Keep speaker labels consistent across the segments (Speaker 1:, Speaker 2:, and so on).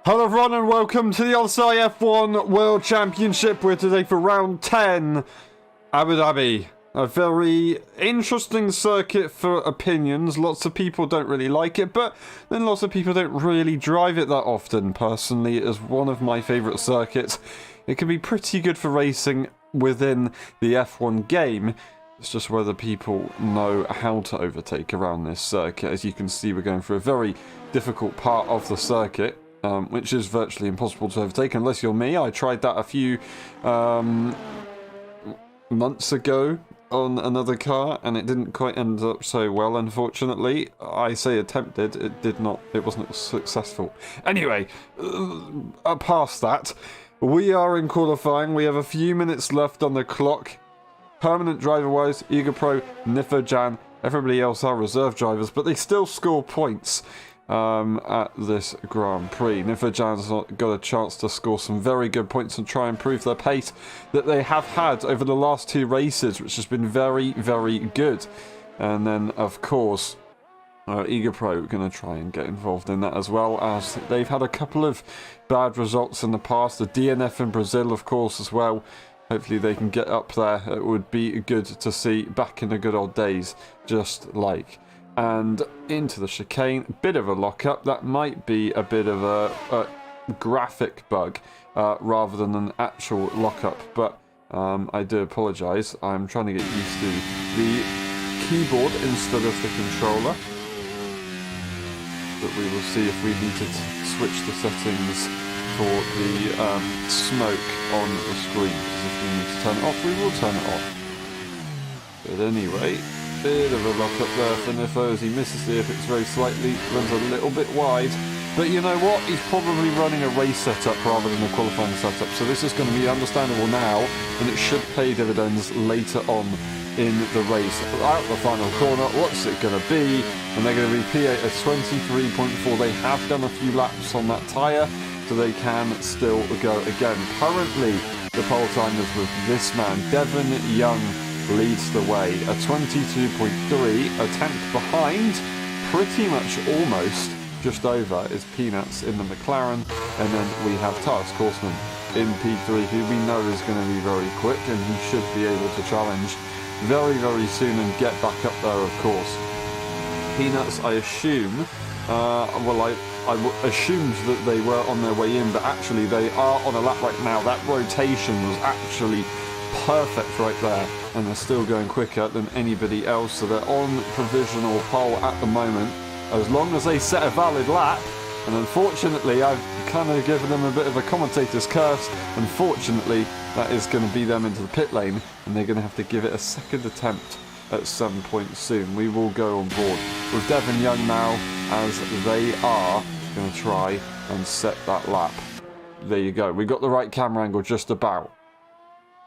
Speaker 1: Hello everyone and welcome to the LSI F1 World Championship. We're today for round 10, Abu Dhabi. A very interesting circuit for opinions. Lots of people don't really like it, but then lots of people don't really drive it that often. Personally, it is one of my favourite circuits. It can be pretty good for racing within the F1 game. It's just whether people know how to overtake around this circuit. As you can see, we're going through a very difficult part of the circuit. Which is virtually impossible to overtake unless you're me. I tried that a few months ago on another car and it didn't quite end up so well, unfortunately. I say attempted, it wasn't successful. Anyway, past that, we are in qualifying. We have a few minutes left on the clock. Permanent driver-wise, Ego Pro, Nifo Jan, everybody else are reserve drivers, but they still score points at this Grand Prix. Nifajan's got a chance to score some very good points and try and improve their pace that they have had over the last two races, which has been very, very good. And then, of course, Ego Pro are going to try and get involved in that as well, as they've had a couple of bad results in the past. The DNF in Brazil, of course, as well. Hopefully they can get up there. It would be good to see back in the good old days, just like. And into the chicane, bit of a lockup. That might be a bit of a graphic bug rather than an actual lockup, but I do apologise. I'm trying to get used to the keyboard instead of the controller. But we will see if we need to switch the settings for the smoke on the screen. Because if we need to turn it off, we will turn it off. But anyway, bit of a lock up there for Nifo as he misses the apex very slightly, runs a little bit wide. But you know what? He's probably running a race setup rather than a qualifying setup. So this is going to be understandable now, and it should pay dividends later on in the race. Out the final corner, what's it going to be? And they're going to be P8 at 23.4. They have done a few laps on that tyre, so they can still go again. Currently, the pole time is with this man, Devon Young, leads the way, a 22.3, a tenth behind, pretty much almost just over is Peanuts in the McLaren, and then we have Tars Korsman in P3, who we know is going to be very quick, and he should be able to challenge very, very soon and get back up there, of course. Peanuts, I assume, I assumed that they were on their way in, but actually they are on a lap right now. That rotation was actually perfect right there, and they're still going quicker than anybody else, so they're on provisional pole at the moment as long as they set a valid lap. And unfortunately, I've kind of given them a bit of a commentator's curse. Unfortunately, that is going to be them into the pit lane, and they're going to have to give it a second attempt at some point soon. We will go on board with Devon Young now, as they are going to try and set that lap. There you go, we got the right camera angle just about.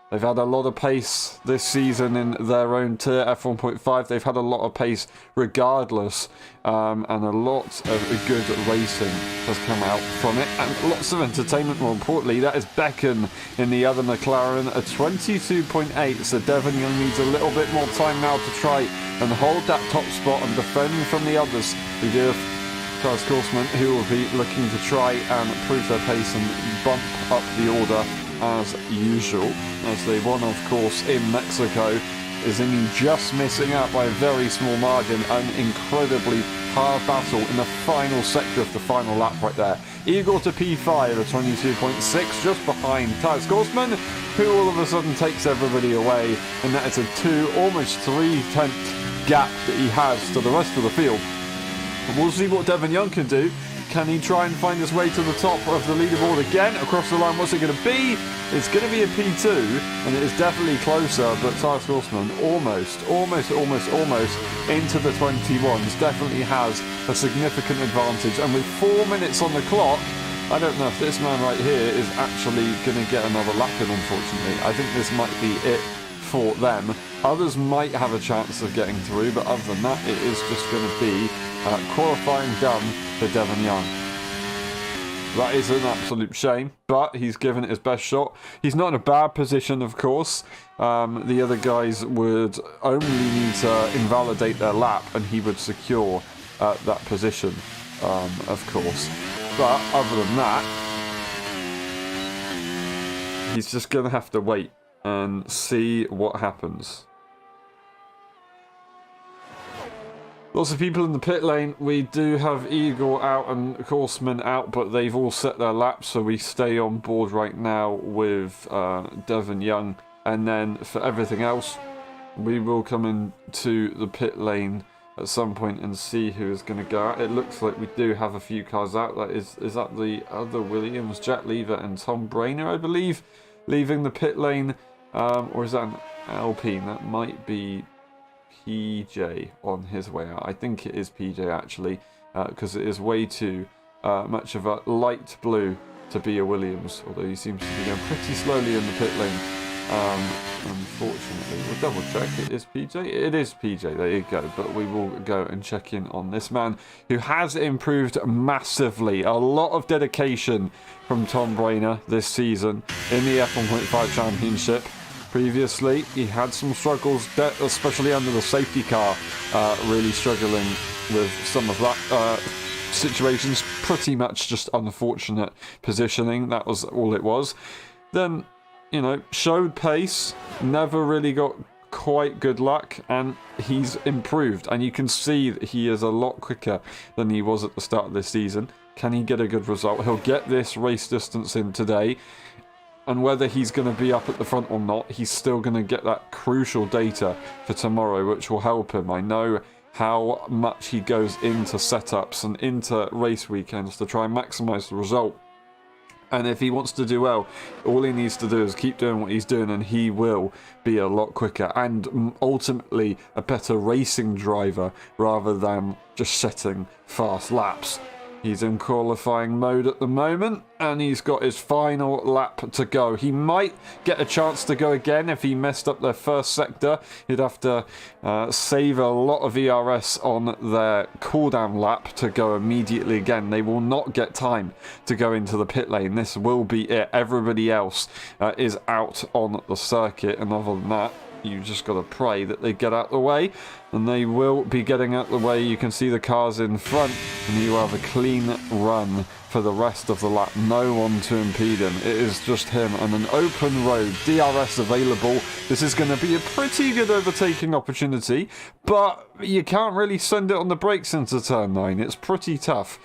Speaker 1: They've had a lot of pace this season in their own tier, F1.5. They've had a lot of pace regardless, and a lot of good racing has come out from it, and lots of entertainment, more importantly. That is Becken in the other McLaren, a 22.8, so Devon Young needs a little bit more time now to try and hold that top spot and defend from the others. We do have Tars Korsman, who will be looking to try and prove their pace and bump up the order as usual, as they won, of course, in Mexico, is in just missing out by a very small margin. An incredibly hard battle in the final sector of the final lap right there. Igor to P5 at 22.6, just behind Tars Korsman, who all of a sudden takes everybody away, and that is a almost 3/10 gap that he has to the rest of the field. And we'll see what Devon Young can do. Can he try and find his way to the top of the leaderboard again? Across the line, what's it going to be? It's going to be a P2, and it is definitely closer, but Tars Korsman almost into the 21s. Definitely has a significant advantage, and with 4 minutes on the clock, I don't know if this man right here is actually going to get another lap in, unfortunately. I think this might be it for them. Others might have a chance of getting through, but other than that, it is just going to be qualifying done for Devon Young. That is an absolute shame, but he's given it his best shot. He's not in a bad position, of course. The other guys would only need to invalidate their lap, and he would secure that position, of course. But other than that, he's just going to have to wait and see what happens. Lots of people in the pit lane. We do have Eagle out and Horseman out, but they've all set their laps, so we stay on board right now with Devon Young. And then for everything else, we will come into the pit lane at some point and see who is going to go out. It looks like we do have a few cars out. That is that the other Williams? Jack Lever and Tom Brainer, I believe, leaving the pit lane. Or is that an Alpine? That might be PJ on his way out. I think it is PJ actually, because it is way too much of a light blue to be a Williams, although he seems to be going pretty slowly in the pit lane. Unfortunately, we'll double check. It is PJ. It is PJ. There you go. But we will go and check in on this man who has improved massively. A lot of dedication from Tom Brainer this season in the F1.5 Championship. Previously, he had some struggles, especially under the safety car, really struggling with some of that situations. Pretty much just unfortunate positioning. That was all it was. Then, you know, showed pace, never really got quite good luck, and he's improved. And you can see that he is a lot quicker than he was at the start of this season. Can he get a good result? He'll get this race distance in today. And whether he's going to be up at the front or not, he's still going to get that crucial data for tomorrow, which will help him. I know how much he goes into setups and into race weekends to try and maximise the result. And if he wants to do well, all he needs to do is keep doing what he's doing, and he will be a lot quicker and ultimately a better racing driver rather than just setting fast laps. He's in qualifying mode at the moment, and he's got his final lap to go. He might get a chance to go again if he messed up their first sector. He'd have to save a lot of ERS on their cooldown lap to go immediately again. They will not get time to go into the pit lane. This will be it. Everybody else is out on the circuit, and other than that, you just got to pray that they get out the way, and they will be getting out the way. You can see the cars in front, and you have a clean run for the rest of the lap. No one to impede him. It is just him and an open road. DRS available. This is going to be a pretty good overtaking opportunity, but you can't really send it on the brakes into turn 9. It's pretty tough.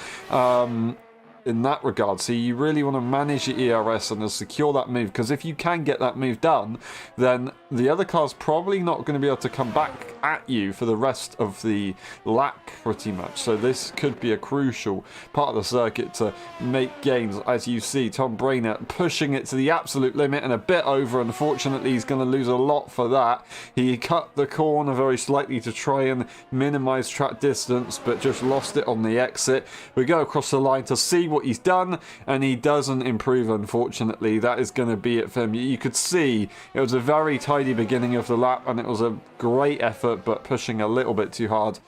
Speaker 1: In that regard, so you really want to manage your ERS and secure that move, because if you can get that move done, then the other car's probably not going to be able to come back at you for the rest of the lap pretty much. So this could be a crucial part of the circuit to make gains. As you see, Tom Brainer pushing it to the absolute limit and a bit over. Unfortunately, he's going to lose a lot for that. He cut the corner very slightly to try and minimize track distance, but just lost it on the exit. We go across the line to see what he's done, and he doesn't improve, unfortunately. That is going to be it for him. You could see it was a very tidy beginning of the lap, and it was a great effort, but pushing a little bit too hard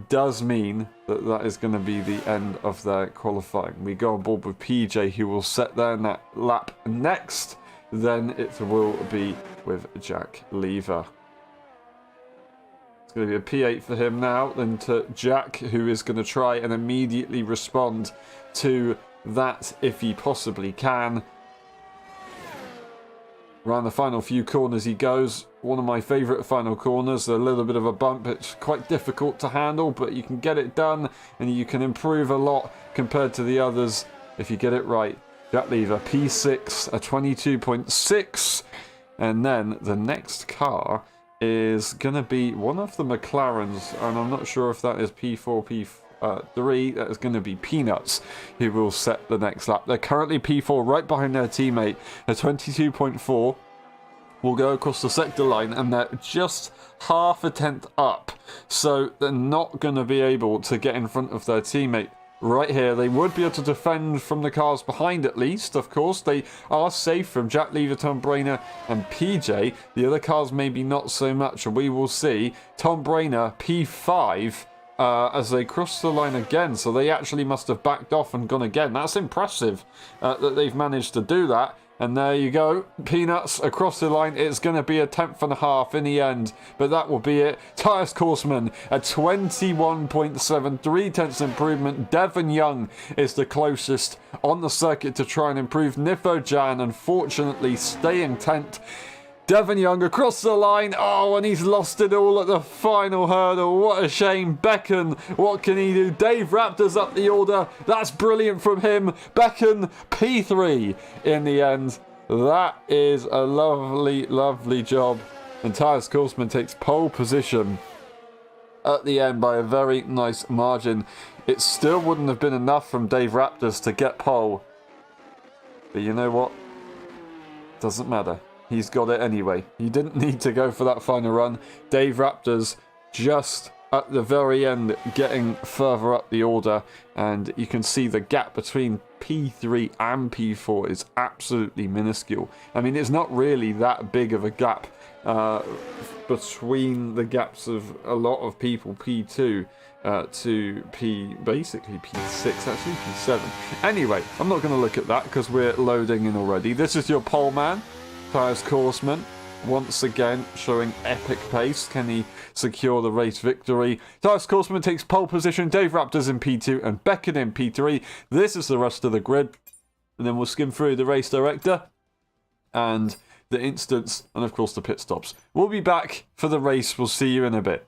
Speaker 1: does mean that that is going to be the end of their qualifying. We go on board with PJ, who will set their lap next. Then it will be with Jack Lever. It's going to be a P8 for him now, then to Jack, who is going to try and immediately respond to that if he possibly can. Around the final few corners he goes. One of my favourite final corners. A little bit of a bump. It's quite difficult to handle, but you can get it done, and you can improve a lot compared to the others if you get it right. Jack Lever, P6, a 22.6. And then the next car is going to be one of the McLarens, and I'm not sure if that is P4, P3. That is going to be Peanuts, who will set the next lap. They're currently P4, right behind their teammate, a 22.4. Will go across the sector line, and they're just half a tenth up, so they're not going to be able to get in front of their teammate. Right here, they would be able to defend from the cars behind at least. Of course, they are safe from Jack Lever, Tom Brainer and PJ. The other cars maybe not so much, and we will see. Tom Brainer, P5, as they cross the line again. So they actually must have backed off and gone again. That's impressive that they've managed to do that. And there you go, Peanuts across the line. It's going to be a 10th in the end, but that will be it. Tyus Korsman, a 21.7, 3/10 improvement. Devon Young is the closest on the circuit to try and improve. Nifo Jan, unfortunately, staying 10th. Devon Young across the line. Oh, and he's lost it all at the final hurdle. What a shame. Becken, what can he do? Dave Raptors up the order. That's brilliant from him. Becken, P3 in the end. That is a lovely, lovely job. And Tyus Korsman takes pole position at the end by a very nice margin. It still wouldn't have been enough from Dave Raptors to get pole. But you know what? Doesn't matter. He's got it anyway. He didn't need to go for that final run. Dave Raptors just at the very end getting further up the order, and you can see the gap between P3 and P4 is absolutely minuscule. I mean, it's not really that big of a gap between the gaps of a lot of people, P2 to basically P6, actually P7. Anyway, I'm not going to look at that because we're loading in already. This is your pole man, Tyus Korsman, once again showing epic pace. Can he secure the race victory? Tyus Korsman takes pole position, Dave Raptors in P2 and Beckett in P3. This is the rest of the grid. And then we'll skim through the race director and the instance and of course the pit stops. We'll be back for the race. We'll see you in a bit.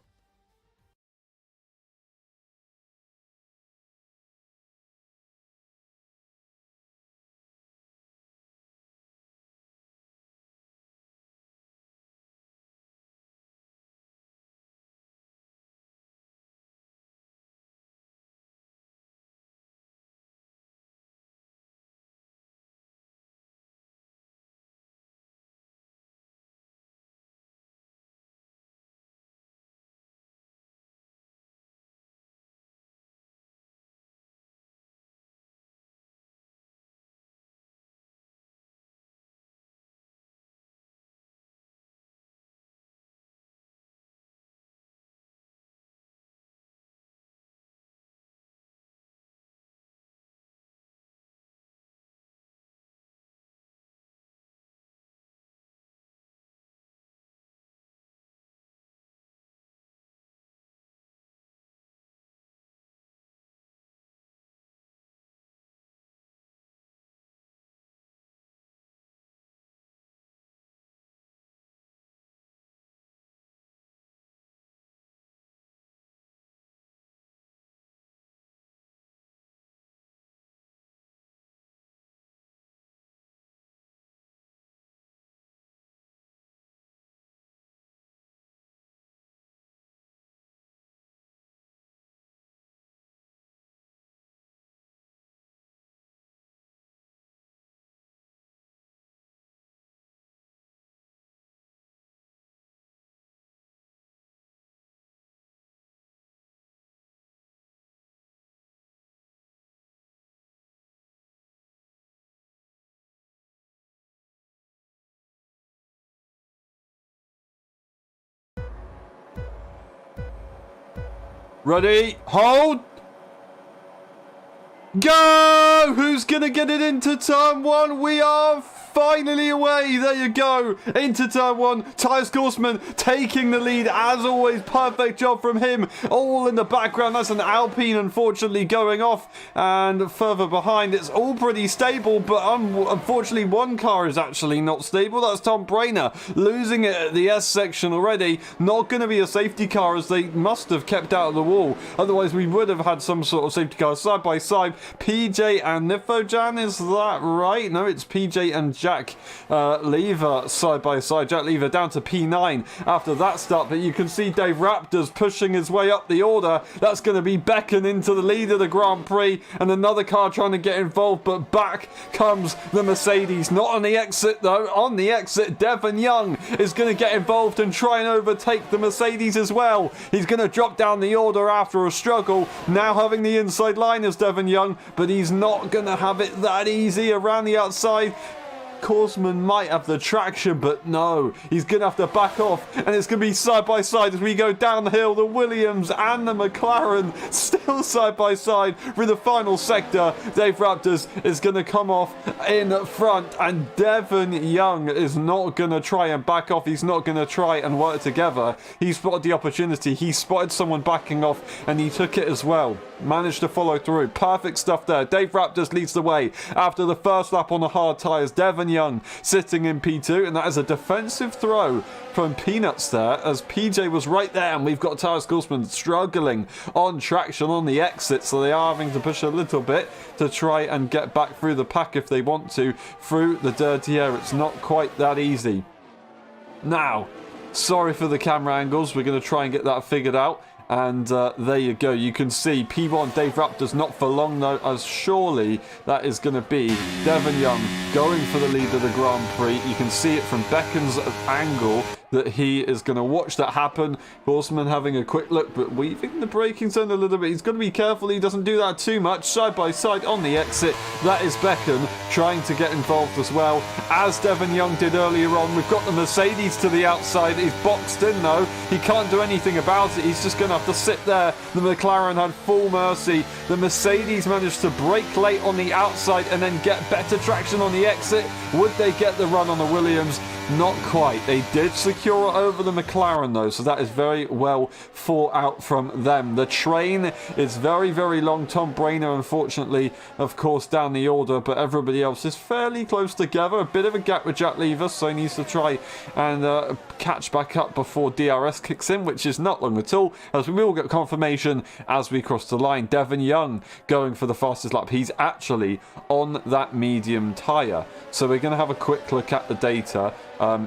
Speaker 1: Ready, hold, go! Who's gonna get it into turn one? We are finally away. There you go. Into turn one. Tyus Korsman taking the lead. As always, perfect job from him. All in the background. That's an Alpine, unfortunately, going off. And further behind, it's all pretty stable. But unfortunately, one car is actually not stable. That's Tom Brainer losing it at the S section already. Not going to be a safety car as they must have kept out of the wall. Otherwise, we would have had some sort of safety car side by side. PJ and Nifojan, is that right? No, it's PJ and Jack Lever side by side. Jack Lever down to P9 after that start, but you can see Dave Raptors pushing his way up the order. That's going to be Becken into the lead of the Grand Prix, and another car trying to get involved, but back comes the Mercedes. Not on the exit though. On the exit, Devon Young is going to get involved and try and overtake the Mercedes as well. He's going to drop down the order after a struggle. Now having the inside line is Devon Young, but he's not going to have it that easy around the outside. Korsman might have the traction, but no, he's going to have to back off, and it's going to be side by side as we go down the hill. The Williams and the McLaren still side by side through the final sector. Dave Raptors is going to come off in front, and Devon Young is not going to try and back off. He's not going to try and work together. He spotted the opportunity. He spotted someone backing off, and he took it as well. Managed to follow through. Perfect stuff there. Dave Raptors leads the way after the first lap on the hard tyres. Devon Young sitting in P2, and that is a defensive throw from Peanuts there, as PJ was right there, and we've got Tyrus Gulsman struggling on traction on the exit, so they are having to push a little bit to try and get back through the pack if they want to, through the dirty air. It's not quite that easy. Now, sorry for the camera angles, we're going to try and get that figured out. And there you go, you can see P1 Dave Raptors not for long though, as surely that is going to be Devon Young going for the lead of the Grand Prix. You can see it from Becken's angle that he is going to watch that happen. Horseman having a quick look, but weaving the braking zone a little bit. He's going to be careful he doesn't do that too much. Side by side on the exit, that is Becken trying to get involved as well, as Devon Young did earlier on. We've got the Mercedes to the outside. He's boxed in though. He can't do anything about it. He's just going to have to sit there. The McLaren had full mercy. The Mercedes managed to brake late on the outside and then get better traction on the exit. Would they get the run on the Williams? Not quite. They did secure it over the McLaren though, so that is very well thought out from them. The train is very, very long. Tom Brainer, unfortunately, of course, down the order, but everybody else is fairly close together. A bit of a gap with Jack Lever, so he needs to try and catch back up before DRS kicks in, which is not long at all, as we will get confirmation as we cross the line. Devon Young going for the fastest lap. He's actually on that medium tyre, so we're going to have a quick look at the data.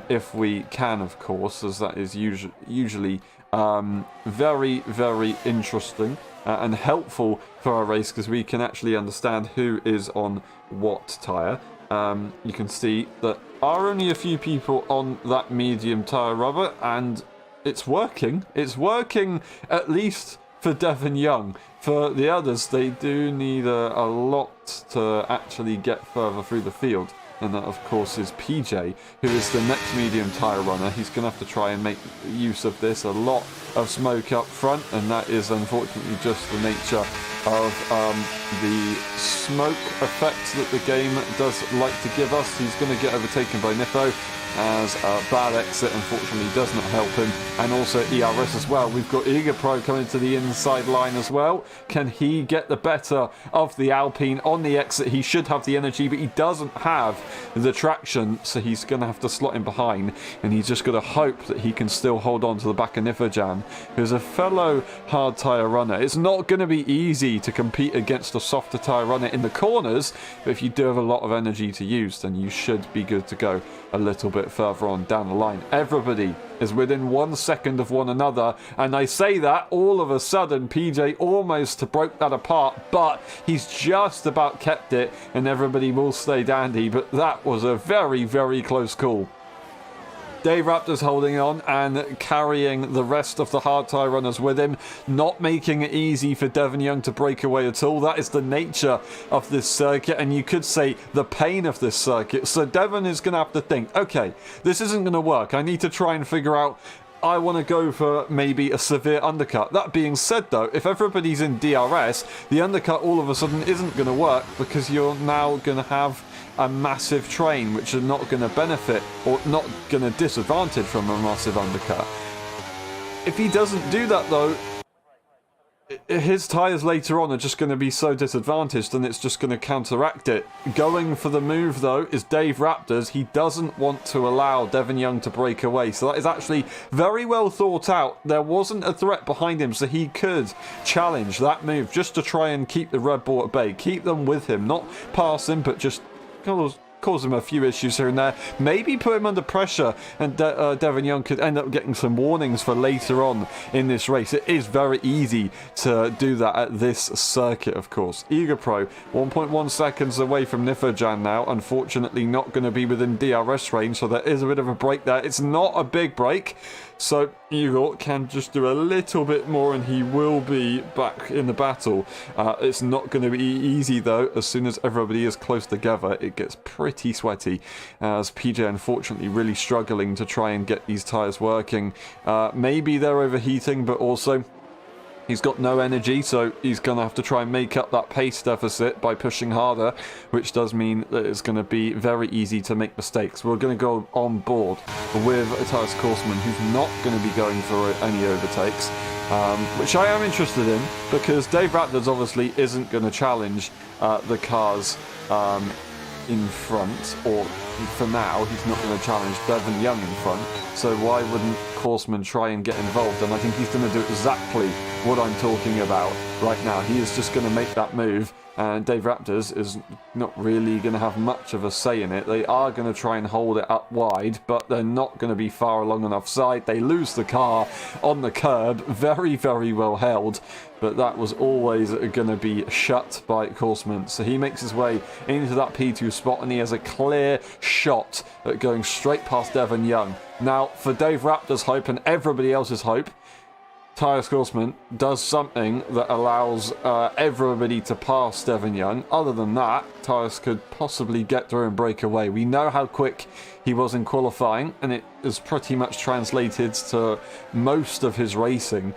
Speaker 1: If we can, of course, as that is usually very, very interesting and helpful for our race, because we can actually understand who is on what tyre. You can see that are only a few people on that medium tyre rubber, and it's working. It's working at least for Devon Young. For the others, they do need a lot to actually get further through the field. And that, of course, is PJ, who is the next medium tyre runner. He's going to have to try and make use of this. A lot of smoke up front, and that is unfortunately just the nature of the smoke effects that the game does like to give us. He's going to get overtaken by Niffo, as a bad exit unfortunately does not help him, and also ERS as well. We've got Eager Pro coming to the inside line as well. Can he get the better of the Alpine on the exit? He should have the energy, but he doesn't have the traction, so he's going to have to slot in behind, and he's just got to hope that he can still hold on to the back of Nifojan, who's a fellow hard tyre runner. It's not going to be easy to compete against a softer tyre runner in the corners, but if you do have a lot of energy to use, then you should be good to go a little bit further on down the line. Everybody is within 1 second of one another, and I say that all of a sudden PJ almost broke that apart, but he's just about kept it, and everybody will stay dandy. But that was a very, very close call. Dave Raptors holding on and carrying the rest of the hard tyre runners with him, not making it easy for Devon Young to break away at all. That is the nature of this circuit, and you could say the pain of this circuit. So Devon is going to have to think, okay, this isn't going to work. I need to try and figure out, I want to go for maybe a severe undercut. That being said though, if everybody's in DRS, the undercut all of a sudden isn't going to work, because you're now going to have a massive train, which are not going to benefit or not going to disadvantage from a massive undercut. If he doesn't do that though, his tyres later on are just going to be so disadvantaged, and it's just going to counteract it. Going for the move though is Dave Raptors. He doesn't want to allow Devon Young to break away, so that is actually very well thought out. There wasn't a threat behind him, so he could challenge that move just to try and keep the Red Bull at bay, keep them with him, not pass him, but just cause him a few issues here and there, maybe put him under pressure, and Devon Young could end up getting some warnings for later on in this race. It is very easy to do that at this circuit, of course. Eager Pro 1.1 seconds away from Nifojan now, unfortunately not going to be within DRS range, so there is a bit of a break there. It's not a big break. So Igor can just do a little bit more and he will be back in the battle. It's not going to be easy though. As soon as everybody is close together, it gets pretty sweaty, as PJ unfortunately really struggling to try and get these tyres working. Maybe they're overheating, but also he's got no energy, so he's going to have to try and make up that pace deficit by pushing harder, which does mean that it's going to be very easy to make mistakes. We're going to go on board with Tyus Korsman, who's not going to be going for any overtakes, which I am interested in, because Dave Raptors obviously isn't going to challenge the cars in front, or for now he's not going to challenge Devon Young in front, so why wouldn't Korsman try and get involved? And I think he's going to do exactly what I'm talking about right now. He is just going to make that move, and Dave Raptors is not really going to have much of a say in it. They are going to try and hold it up wide, but they're not going to be far along enough side. They lose the car on the curb, very, very well held, but that was always going to be shut by Korsman. So he makes his way into that P2 spot, and he has a clear shot at going straight past Devon Young. Now, for Dave Raptors' hope and everybody else's hope, Tyus Korsman does something that allows everybody to pass Devon Young. Other than that, Tyus could possibly get through and break away. We know how quick he was in qualifying, and it is pretty much translated to most of his racing,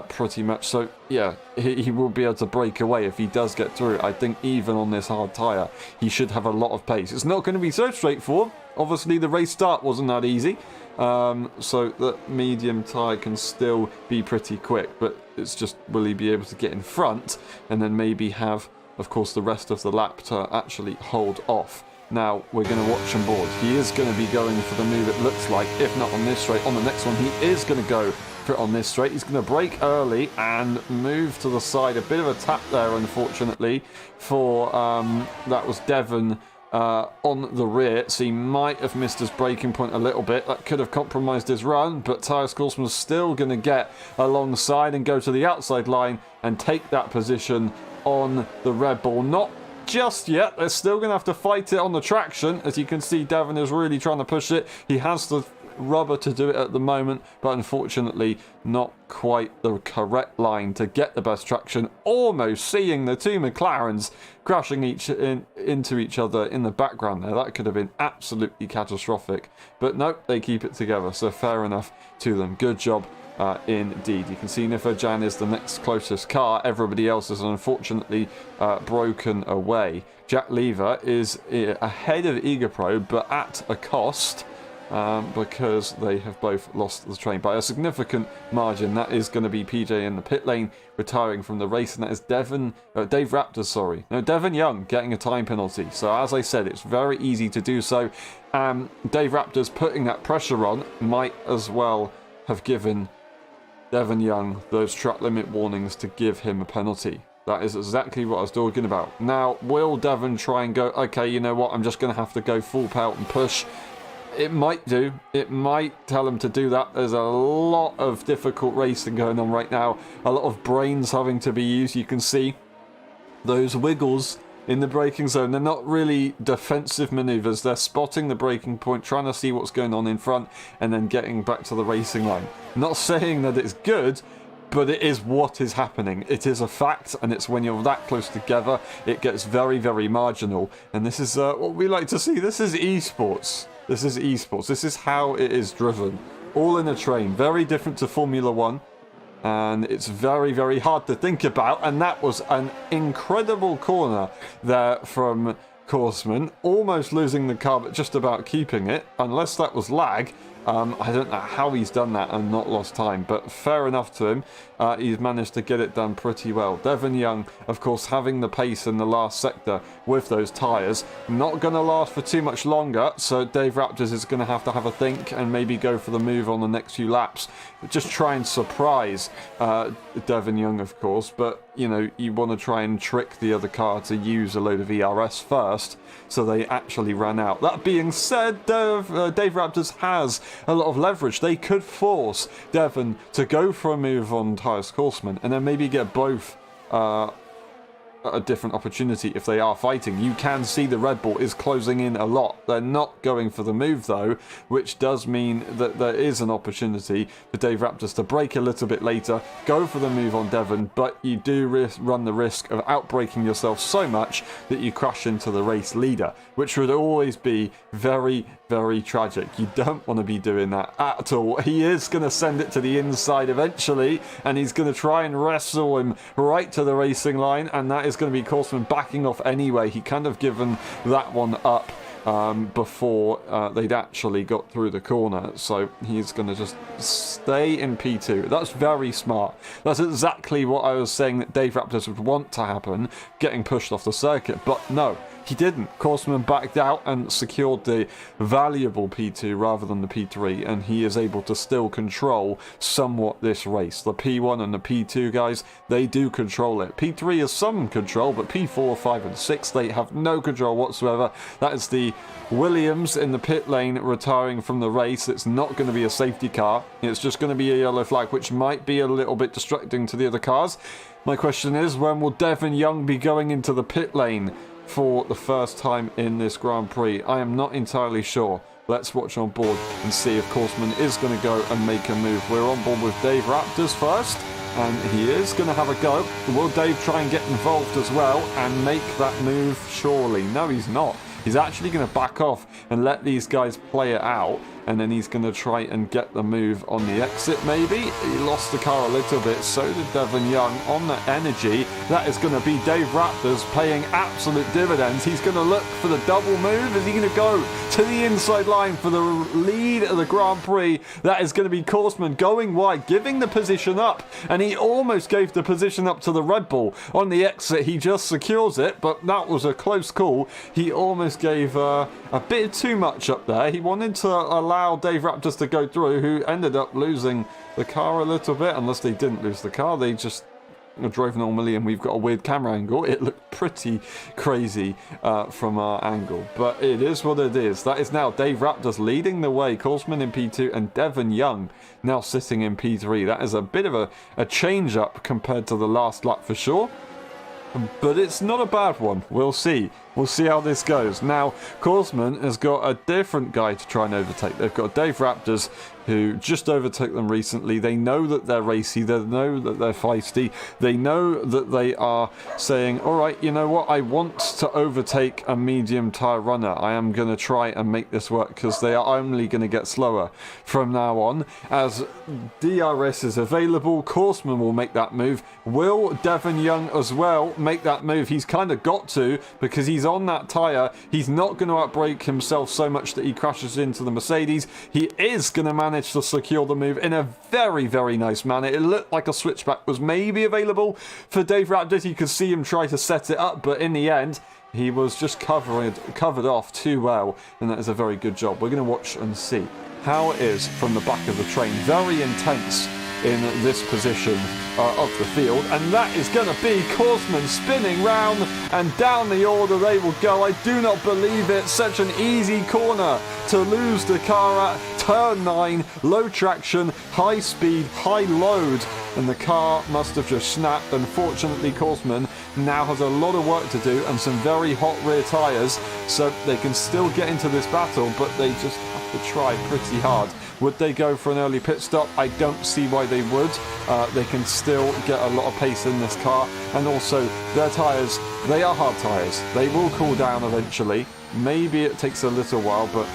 Speaker 1: pretty much. So, yeah, he will be able to break away if he does get through. I think even on this hard tyre, he should have a lot of pace. It's not going to be so straightforward. Obviously, the race start wasn't that easy. So the medium tyre can still be pretty quick, but it's just, will he be able to get in front and then maybe have, of course, the rest of the lap to actually hold off. Now we're going to watch him board. He is going to be going for the move, it looks like. If not on this straight, on the next one he is going to go for it on this straight. He's going to brake early and move to the side. A bit of a tap there, unfortunately, for that was Devon on the rear, so he might have missed his braking point a little bit. That could have compromised his run, but Tyus Korsman was still going to get alongside and go to the outside line and take that position on the Red Bull. Not just yet. They're still going to have to fight it on the traction. As you can see, Devon is really trying to push it. He has the rubber to do it at the moment, but unfortunately not quite the correct line to get the best traction. Almost seeing the two McLarens crashing into each other in the background there. That could have been absolutely catastrophic, but no, they keep it together, so fair enough to them. Good job indeed. You can see Nifojan is the next closest car. Everybody else is unfortunately broken away. Jack Lever is ahead of Egapro, but at a cost, because they have both lost the train by a significant margin. That is going to be PJ in the pit lane retiring from the race, and that is Dave Raptors, Devon Young getting a time penalty. So as I said, it's very easy to do so. Dave Raptors putting that pressure on might as well have given Devon Young those track limit warnings to give him a penalty. That is exactly what I was talking about. Now, will Devon try and go, okay, you know what, I'm just going to have to go full pelt and push? It might do. It might tell him to do that. There's a lot of difficult racing going on right now. A lot of brains having to be used. You can see those wiggles in the braking zone. They're not really defensive maneuvers. They're spotting the braking point, trying to see what's going on in front, and then getting back to the racing line. Not saying that it's good, but it is what is happening. It is a fact, and it's when you're that close together, it gets very, very marginal. And this is what we like to see. This is esports. This is esports. This is how it is driven. All in a train. Very different to Formula 1. And it's very, very hard to think about. And that was an incredible corner there from Korsman. Almost losing the car, but just about keeping it. Unless that was lag. I don't know how he's done that and not lost time, but fair enough to him. He's managed to get it done pretty well. Devon Young, of course, having the pace in the last sector with those tyres. Not going to last for too much longer, so Dave Raptors is going to have a think and maybe go for the move on the next few laps. Just try and surprise Devon Young, of course, but you want to try and trick the other car to use a load of ERS first, so they actually ran out. That being said, Dave Raptors has a lot of leverage. They could force Devon to go for a move on Tyus Korsman and then maybe get both a different opportunity if they are fighting. You can see the Red Bull is closing in a lot. They're not going for the move though, which does mean that there is an opportunity for Dave Raptors to brake a little bit later, go for the move on Devon, but you do run the risk of outbraking yourself so much that you crash into the race leader, which would always be very, very tragic. You don't want to be doing that at all. He is going to send it to the inside eventually, and he's going to try and wrestle him right to the racing line, and that is going to be Korsman backing off anyway. He kind of given that one up before they'd actually got through the corner, so he's going to just stay in P2. That's very smart. That's exactly what I was saying that Dave Raptors would want to happen, getting pushed off the circuit, but no. He didn't. Korsman backed out and secured the valuable P2 rather than the P3, and he is able to still control somewhat this race. The P1 and the P2 guys, they do control it. P3 has some control, but P4, 5 and 6, they have no control whatsoever. That is the Williams in the pit lane retiring from the race. It's not going to be a safety car. It's just going to be a yellow flag, which might be a little bit distracting to the other cars. My question is, when will Devon Young be going into the pit lane for the first time in this Grand Prix? I am not entirely sure. Let's watch on board and see if Korsman is going to go and make a move. We're on board with Dave Raptors first, and he is going to have a go. Will Dave try and get involved as well and make that move? Surely. No, he's not. He's actually going to back off and let these guys play it out, and then he's going to try and get the move on the exit maybe. He lost the car a little bit, so did Devon Young on the energy. That is going to be Dave Raptors paying absolute dividends. He's going to look for the double move. Is he going to go to the inside line for the lead of the Grand Prix? That is going to be Korsman going wide, giving the position up, and he almost gave the position up to the Red Bull. On the exit, he just secures it, but that was a close call. He almost gave a bit too much up there. He wanted to allow Dave Raptors to go through, who ended up losing the car a little bit. Unless they didn't lose the car, they just drove normally, and we've got a weird camera angle. It looked pretty crazy from our angle, but it is what it is. That is now Dave Raptors leading the way, Korsman in P2 and Devon Young now sitting in P3. That is a bit of a change up compared to the last lap for sure, but it's not a bad one. We'll see. We'll see how this goes. Now, Korsman has got a different guy to try and overtake. They've got Dave Raptors, who just overtook them recently. They know that they're racy. They know that they're feisty. They know that they are saying, all right, you know what? I want to overtake a medium tyre runner. I am going to try and make this work, because they are only going to get slower from now on. As DRS is available, Korsman will make that move. Will Devon Young as well make that move? He's kind of got to, because he's on that tyre. He's not going to outbrake himself so much that he crashes into the Mercedes. He is going to manage to secure the move in a very, very nice manner. It looked like a switchback was maybe available for Dave Raptors. You could see him try to set it up, but in the end, he was just covered off too well, and that is a very good job. We're going to watch and see how it is from the back of the train. Very intense in this position of the field, and that is going to be Korsman spinning round and down the order they will go. I do not believe it. Such an easy corner to lose the car at. Turn 9, low traction, high speed, high load, and the car must have just snapped. Unfortunately, Korsman now has a lot of work to do and some very hot rear tyres, so they can still get into this battle, but they just have to try pretty hard. Would they go for an early pit stop? I don't see why they would. They can still get a lot of pace in this car, and also their tyres, they are hard tyres. They will cool down eventually. Maybe it takes a little while, but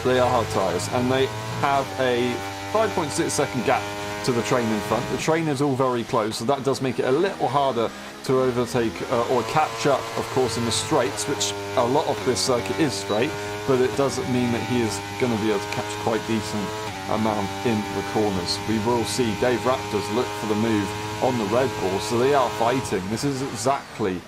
Speaker 1: they are hard tyres, and they have a 5.6 second gap to the train in front. The train is all very close, so that does make it a little harder to overtake or catch up, of course, in the straights, which a lot of this circuit is straight, but it doesn't mean that he is going to be able to catch quite decent amount in the corners. We will see Dave Raptors look for the move on the Red Bull, so they are fighting. This is exactly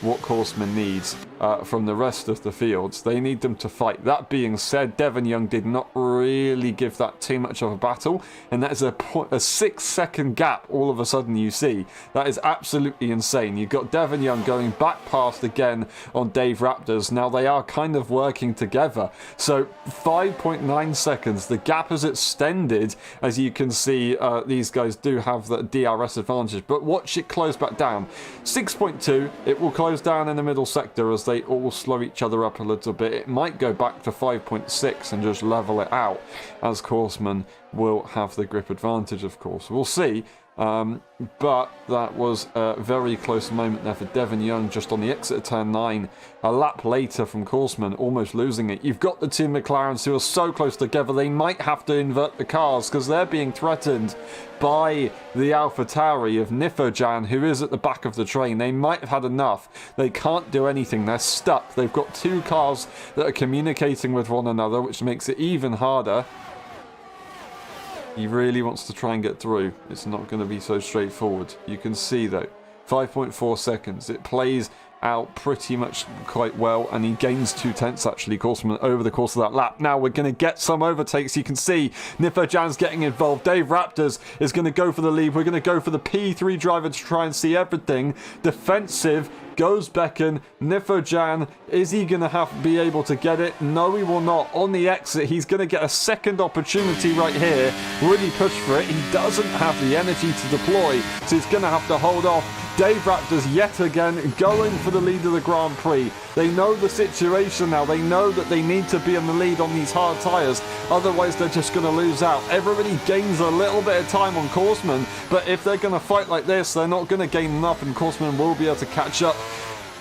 Speaker 1: what Korsman needs from the rest of the fields. They need them to fight. That being said, Devon Young did not really give that too much of a battle, and that is a 6-second gap all of a sudden you see. That is absolutely insane. You've got Devon Young going back past again on Dave Raptors. Now they are kind of working together. So 5.9 seconds. The gap has extended. As you can see, these guys do have the DRS advantage, but watch it close back down. 6.2. It will close down in the middle sector as they all slow each other up a little bit. It might go back to 5.6 and just level it out, as Korsman will have the grip advantage, of course. We'll see. But that was a very close moment there for Devon Young just on the exit of turn 9. A lap later from Korsman, almost losing it. You've got the two McLarens who are so close together, they might have to invert the cars because they're being threatened by the AlphaTauri of Nifojan, who is at the back of the train. They might have had enough. They can't do anything. They're stuck. They've got two cars that are communicating with one another, which makes it even harder. He really wants to try and get through. It's not going to be so straightforward. You can see though, 5.4 seconds. It plays out pretty much quite well, and he gains 2/10 actually, Korsman, over the course of that lap. Now we're going to get some overtakes. You can see Nifojan's getting involved. Dave Raptors is going to go for the lead. We're going to go for the P3 driver to try and see everything. Defensive goes Becken. Nifojan, is he going to be able to get it? No, he will not. On the exit, he's going to get a second opportunity right here. Really push for it. He doesn't have the energy to deploy, so he's going to have to hold off. Dave Raptors yet again going for the lead of the Grand Prix. They know the situation now. They know that they need to be in the lead on these hard tyres. Otherwise, they're just going to lose out. Everybody gains a little bit of time on Korsman, but if they're going to fight like this, they're not going to gain enough, and Korsman will be able to catch up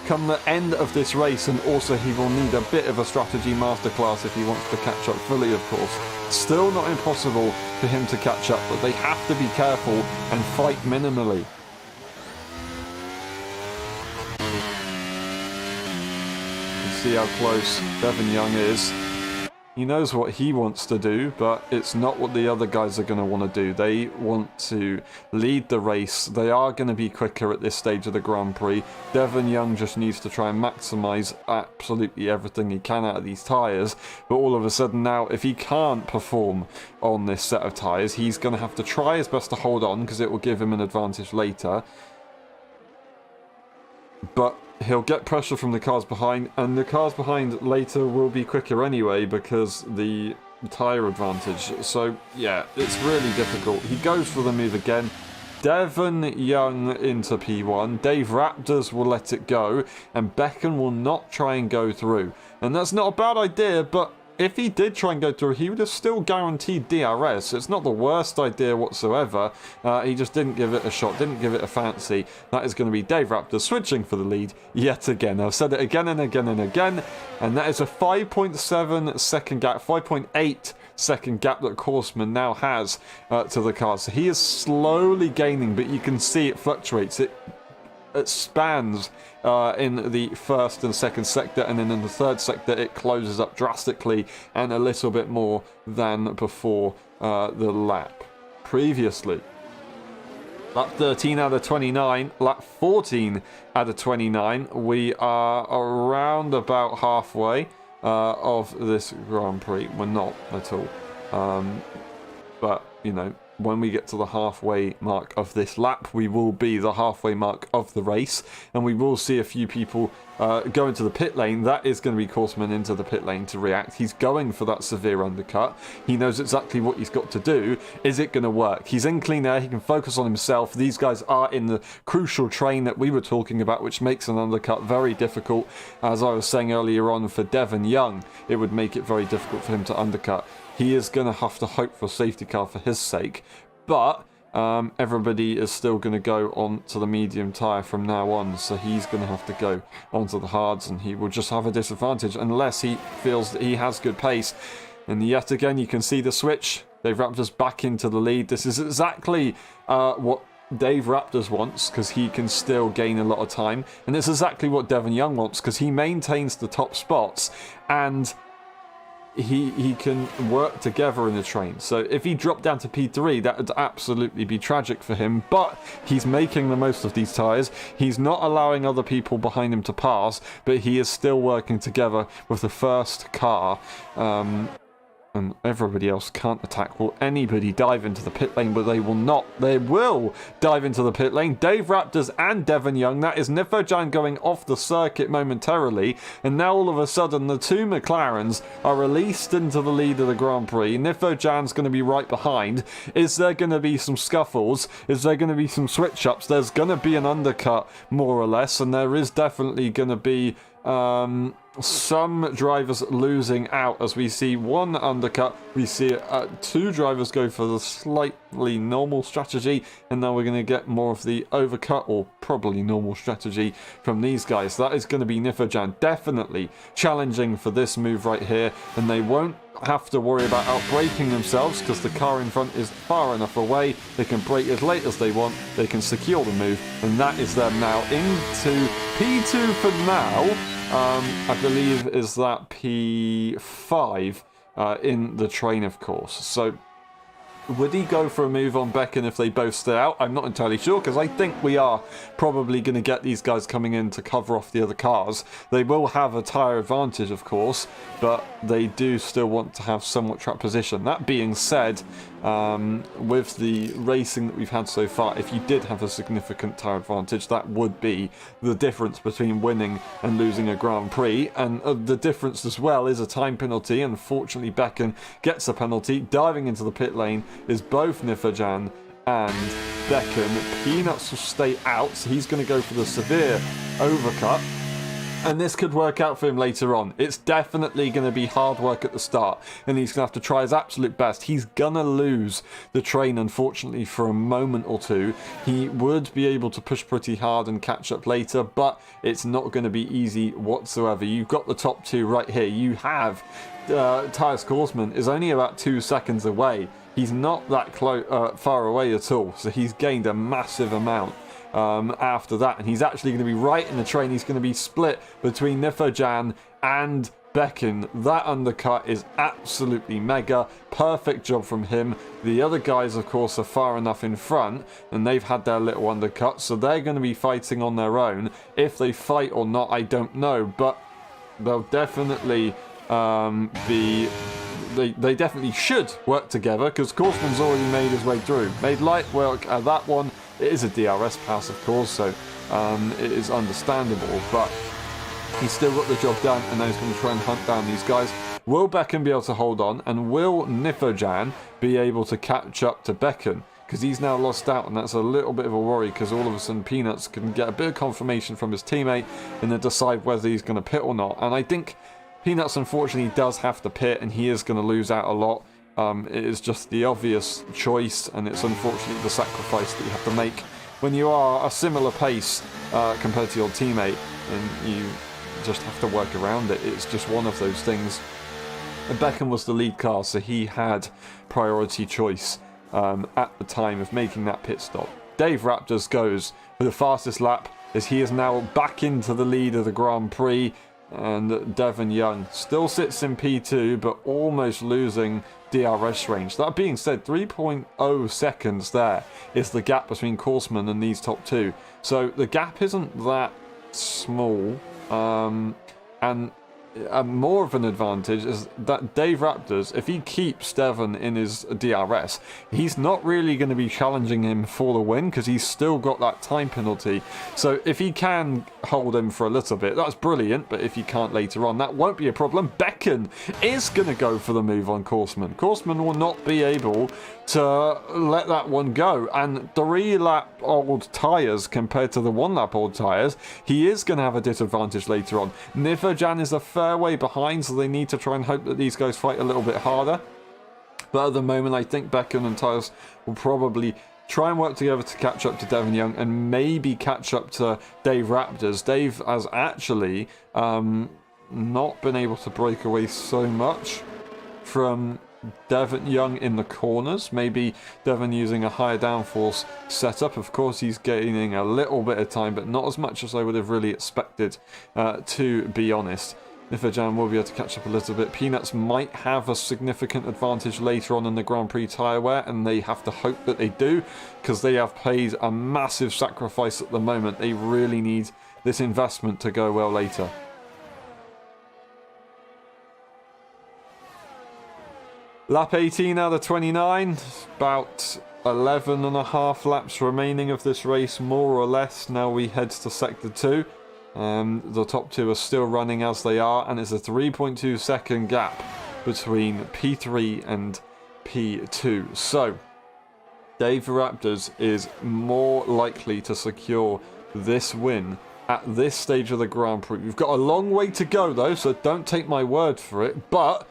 Speaker 1: come the end of this race. And also, he will need a bit of a strategy masterclass if he wants to catch up fully, of course. Still not impossible for him to catch up, but they have to be careful and fight minimally. See how close Devon Young is. He knows what he wants to do, but it's not what the other guys are going to want to do. They want to lead the race. They are going to be quicker at this stage of the Grand Prix. Devon Young just needs to try and maximise absolutely everything he can out of these tyres. But all of a sudden now, if he can't perform on this set of tyres, he's going to have to try his best to hold on, because it will give him an advantage later. But he'll get pressure from the cars behind, and the cars behind later will be quicker anyway because the tyre advantage. So yeah, it's really difficult. He goes for the move again. Devon Young into P1. Dave Raptors will let it go, and Becken will not try and go through. And that's not a bad idea, but if he did try and go through, he would have still guaranteed DRS. It's not the worst idea whatsoever. He just didn't give it a shot, didn't give it a fancy. That is going to be Dave Raptor switching for the lead yet again. I've said it again and again and again, and that is a 5.7 second gap, 5.8 second gap that Korsman now has to the car. So he is slowly gaining, but you can see it fluctuates. It spans in the first and second sector, and then in the third sector it closes up drastically and a little bit more than before the lap previously. Lap 13 out of 29, lap 14 out of 29. We are around about halfway of this Grand Prix. We're not at all, but you know, when we get to the halfway mark of this lap, we will be the halfway mark of the race, and we will see a few people go into the pit lane. That is going to be Korsman into the pit lane to react. He's going for that severe undercut. He knows exactly what he's got to do. Is it going to work? He's in clean air. He can focus on himself. These guys are in the crucial train that we were talking about, which makes an undercut very difficult. As I was saying earlier on, for Devon Young, it would make it very difficult for him to undercut. He is going to have to hope for a safety car for his sake, but everybody is still going to go on to the medium tyre from now on, so he's going to have to go onto the hards, and he will just have a disadvantage unless he feels that he has good pace. And yet again, you can see the switch. Dave Raptors back into the lead. This is exactly what Dave Raptors wants, because he can still gain a lot of time, and it's exactly what Devon Young wants, because he maintains the top spots, and he can work together in the train. So if he dropped down to P3, that would absolutely be tragic for him, but he's making the most of these tyres. He's not allowing other people behind him to pass, but he is still working together with the first car. And everybody else can't attack. Will anybody dive into the pit lane? But they will not. They will dive into the pit lane. Dave Raptors and Devon Young. That is Nifojan going off the circuit momentarily. And now all of a sudden the two McLarens are released into the lead of the Grand Prix. Nifojan's going to be right behind. Is there going to be some scuffles? Is there going to be some switch-ups? There's going to be an undercut, more or less. And there is definitely going to be some drivers losing out as we see one undercut. We see two drivers go for the slightly normal strategy, and now we're going to get more of the overcut or probably normal strategy from these guys. That is going to be Nifojan definitely challenging for this move right here, and they won't have to worry about outbraking themselves because the car in front is far enough away. They can brake as late as they want. They can secure the move, and that is them now into P2 for now. I believe is that P5 in the train, of course. So would he go for a move on Becken if they both stay out? I'm not entirely sure, because I think we are probably going to get these guys coming in to cover off the other cars. They will have a tyre advantage, of course, but they do still want to have somewhat track position. That being said, with the racing that we've had so far, if you did have a significant tyre advantage, that would be the difference between winning and losing a Grand Prix. And the difference as well is a time penalty. Unfortunately, Becken gets a penalty. Diving into the pit lane is both Nifojan and Becken. Peanuts will stay out, so he's going to go for the severe overcut. And this could work out for him later on. It's definitely going to be hard work at the start, and he's going to have to try his absolute best. He's going to lose the train, unfortunately, for a moment or two. He would be able to push pretty hard and catch up later, but it's not going to be easy whatsoever. You've got the top two right here. You have Tyus Korsman is only about 2 seconds away. He's not that far away at all, so he's gained a massive amount after that, and he's actually going to be right in the train. He's going to be split between Nifojan and Becken. That undercut is absolutely mega. Perfect job from him. The other guys, of course, are far enough in front, and they've had their little undercut, so they're going to be fighting on their own. If they fight or not, I don't know, but they'll definitely They definitely should work together, because Korsman's already made his way through. Made light work at that one. It is a DRS pass, of course, so it is understandable, but he's still got the job done, and now he's going to try and hunt down these guys. Will Becken be able to hold on, and will Nifojan be able to catch up to Becken? Because he's now lost out, and that's a little bit of a worry, because all of a sudden Peanuts can get a bit of confirmation from his teammate and then decide whether he's going to pit or not. And I think Peanuts unfortunately does have to pit, and he is going to lose out a lot. It is just the obvious choice, and it's unfortunately the sacrifice that you have to make when you are a similar pace compared to your teammate, and you just have to work around it. It's just one of those things. And Becken was the lead car, so he had priority choice at the time of making that pit stop. Dave Raptors goes for the fastest lap, as he is now back into the lead of the Grand Prix. And Devon Young still sits in P2, but almost losing DRS range. That being said, 3.0 seconds there is the gap between Korsman and these top two. So the gap isn't that small. And more of an advantage is that Dave Raptors, if he keeps Devon in his DRS, he's not really going to be challenging him for the win, because he's still got that time penalty. So if he can hold him for a little bit, that's brilliant, but if he can't later on, that won't be a problem. Becken is going to go for the move on Korsman. Korsman will not be able to let that one go, and 3-lap old tyres compared to the 1-lap old tyres, he is going to have a disadvantage later on. Nifojan is a fair way behind, so they need to try and hope that these guys fight a little bit harder. But at the moment, I think Becken and Tyus will probably try and work together to catch up to Devon Young, and maybe catch up to Dave Raptors. Dave has actually not been able to break away so much from Devon Young in the corners. Maybe Devon using a higher downforce setup. Of course, he's gaining a little bit of time, but not as much as I would have really expected, to be honest. Nifajan will be able to catch up a little bit. Peanuts might have a significant advantage later on in the Grand Prix tyre wear, and they have to hope that they do, because they have paid a massive sacrifice at the moment. They really need this investment to go well later. Lap 18 out of 29, about 11 and a half laps remaining of this race, more or less. Now we head to Sector 2. The top two are still running as they are, and it's a 3.2 second gap between P3 and P2. So, Dave Raptors is more likely to secure this win at this stage of the Grand Prix. We've got a long way to go though, so don't take my word for it, but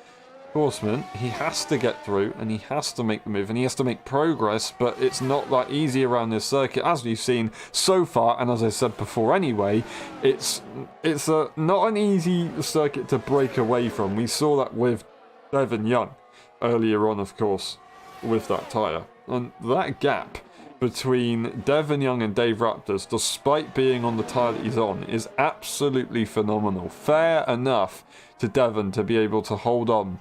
Speaker 1: Horseman, he has to get through, and he has to make the move, and he has to make progress, but it's not that easy around this circuit, as we've seen so far, and as I said before anyway, it's not an easy circuit to break away from. We saw that with Devon Young earlier on, of course, with that tyre. And that gap between Devon Young and Dave Raptors, despite being on the tyre that he's on, is absolutely phenomenal. Fair enough to Devon to be able to hold on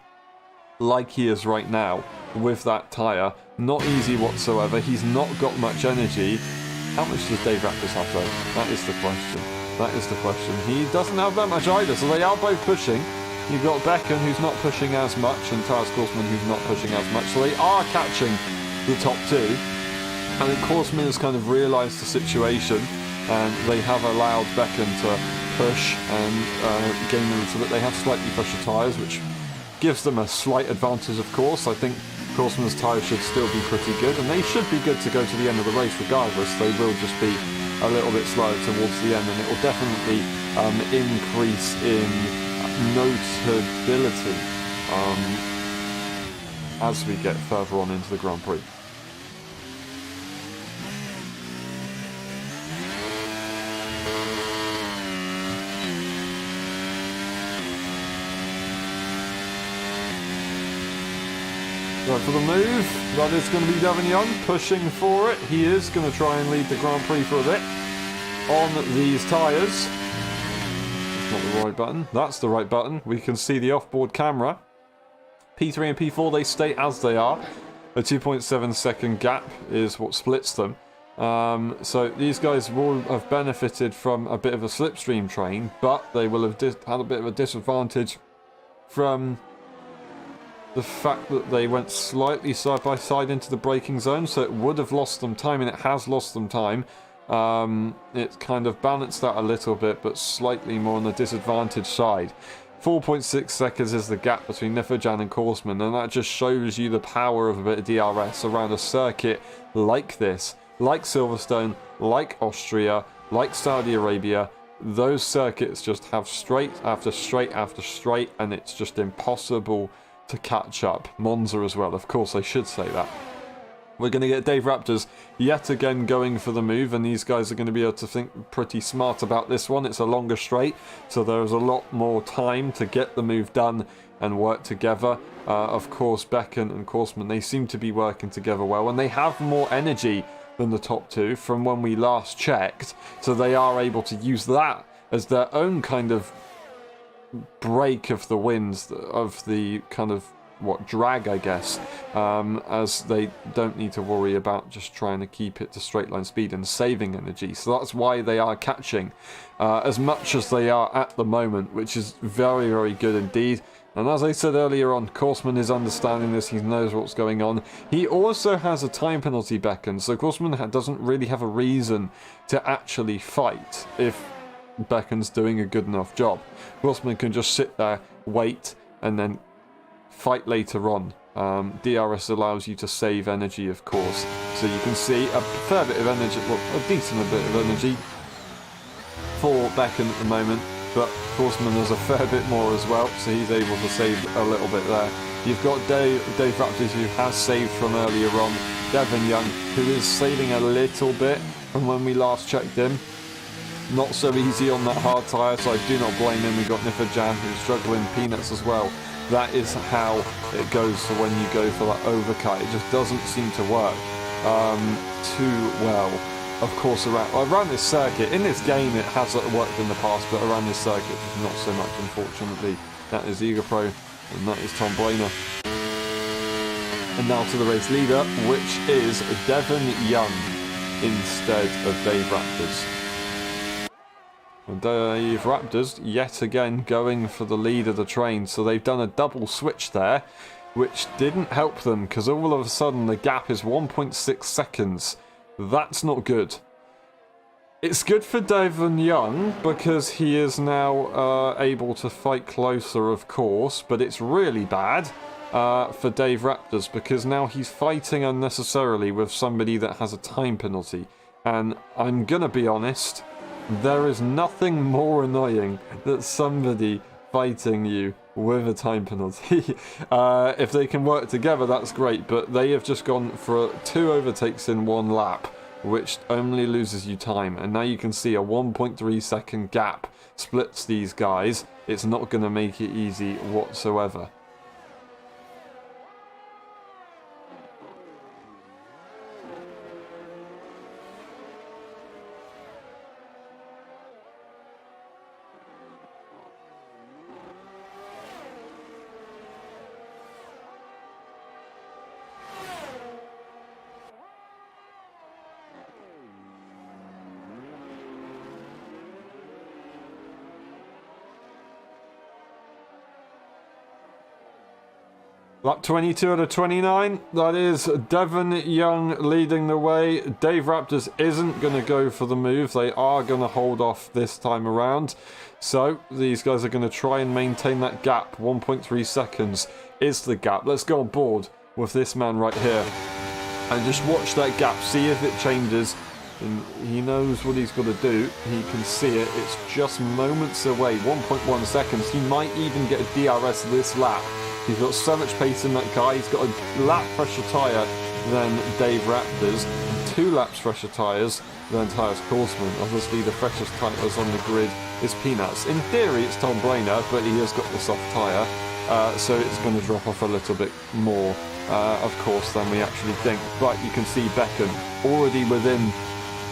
Speaker 1: like he is right now with that tyre. Not easy whatsoever. He's not got much energy. How much does Dave Raptors have though? That is the question. That is the question. He doesn't have that much either, so they are both pushing. You've got Becken, who's not pushing as much, and Taz Korsman, who's not pushing as much, so they are catching the top two. And then Korsman has kind of realised the situation, and they have allowed Becken to push and gain a little bit. They have slightly fresher tyres, which gives them a slight advantage, of course. I think Korsman's tyres should still be pretty good, and they should be good to go to the end of the race regardless. They will just be a little bit slower towards the end, and it will definitely increase in notability as we get further on into the Grand Prix. Right for the move, that is going to be Devon Young pushing for it. He is going to try and lead the Grand Prix for a bit on these tyres. That's not the right button. That's the right button. We can see the off-board camera. P3 and P4, they stay as they are. A 2.7 second gap is what splits them. So these guys will have benefited from a bit of a slipstream train, but they will have had a bit of a disadvantage from the fact that they went slightly side by side into the braking zone, so it would have lost them time, and it has lost them time. It kind of balanced that a little bit, but slightly more on the disadvantaged side. 4.6 seconds is the gap between Nifajan and Korsman, and that just shows you the power of a bit of DRS around a circuit like this, like Silverstone, like Austria, like Saudi Arabia. Those circuits just have straight after straight after straight, and it's just impossible to catch up. Monza as well, of course I should say that. We're going to get Dave Raptors yet again going for the move, and these guys are going to be able to think pretty smart about this one. It's a longer straight, so there's a lot more time to get the move done and work together. Of course, Becken and Korsman, they seem to be working together well, and they have more energy than the top two from when we last checked, so they are able to use that as their own kind of break of the winds, of the kind of drag, I guess, as they don't need to worry about just trying to keep it to straight line speed and saving energy. So that's why they are catching as much as they are at the moment, which is very, very good indeed. And as I said earlier on, Korsman is understanding this. He knows what's going on. He also has a time penalty, Becken, so Korsman doesn't really have a reason to actually fight if Becken's doing a good enough job. Korsman can just sit there, wait, and then fight later on. DRS allows you to save energy, of course, so you can see a fair bit of energy, well, a decent bit of energy for Becken at the moment, but Korsman has a fair bit more as well, so he's able to save a little bit there. You've got Dave Raptors, who has saved from earlier on, Devon Young, who is saving a little bit from when we last checked him. Not so easy on that hard tyre, so I do not blame him. We've got Nifajan, who's struggling, Peanuts as well. That is how it goes for when you go for that overcut. It just doesn't seem to work too well of course, around this circuit. In this game, it has worked in the past, but around this circuit, not so much, unfortunately. That is Eager Pro, and that is Tom Blainer. And now to the race leader, which is Devon Young instead of Dave Raptors. And Dave Raptors, yet again, going for the lead of the train. So they've done a double switch there, which didn't help them, because all of a sudden the gap is 1.6 seconds. That's not good. It's good for Devon Young, because he is now able to fight closer, of course, but it's really bad for Dave Raptors, because now he's fighting unnecessarily with somebody that has a time penalty. And I'm gonna be honest, there is nothing more annoying than somebody fighting you with a time penalty. If they can work together, that's great, but they have just gone for 2 overtakes in 1 lap, which only loses you time. And now you can see a 1.3 second gap splits these guys. It's not going to make it easy whatsoever. Lap 22 out of 29, that is Devon Young leading the way. Dave Raptors isn't going to go for the move. They are going to hold off this time around. So these guys are going to try and maintain that gap. 1.3 seconds is the gap. Let's go on board with this man right here and just watch that gap, see if it changes. And he knows what he's got to do. He can see it. It's just moments away. 1.1 seconds. He might even get a DRS this lap. He's got so much pace in that car. He's got a lap fresher tyre than Dave Raptors, and 2 laps fresher tyres than Tyres Korsman. Obviously, the freshest tyres on the grid is peanuts. In theory, it's Tom Blainer, but he has got the soft tyre, so it's going to drop off a little bit more, of course, than we actually think. But you can see Becken already within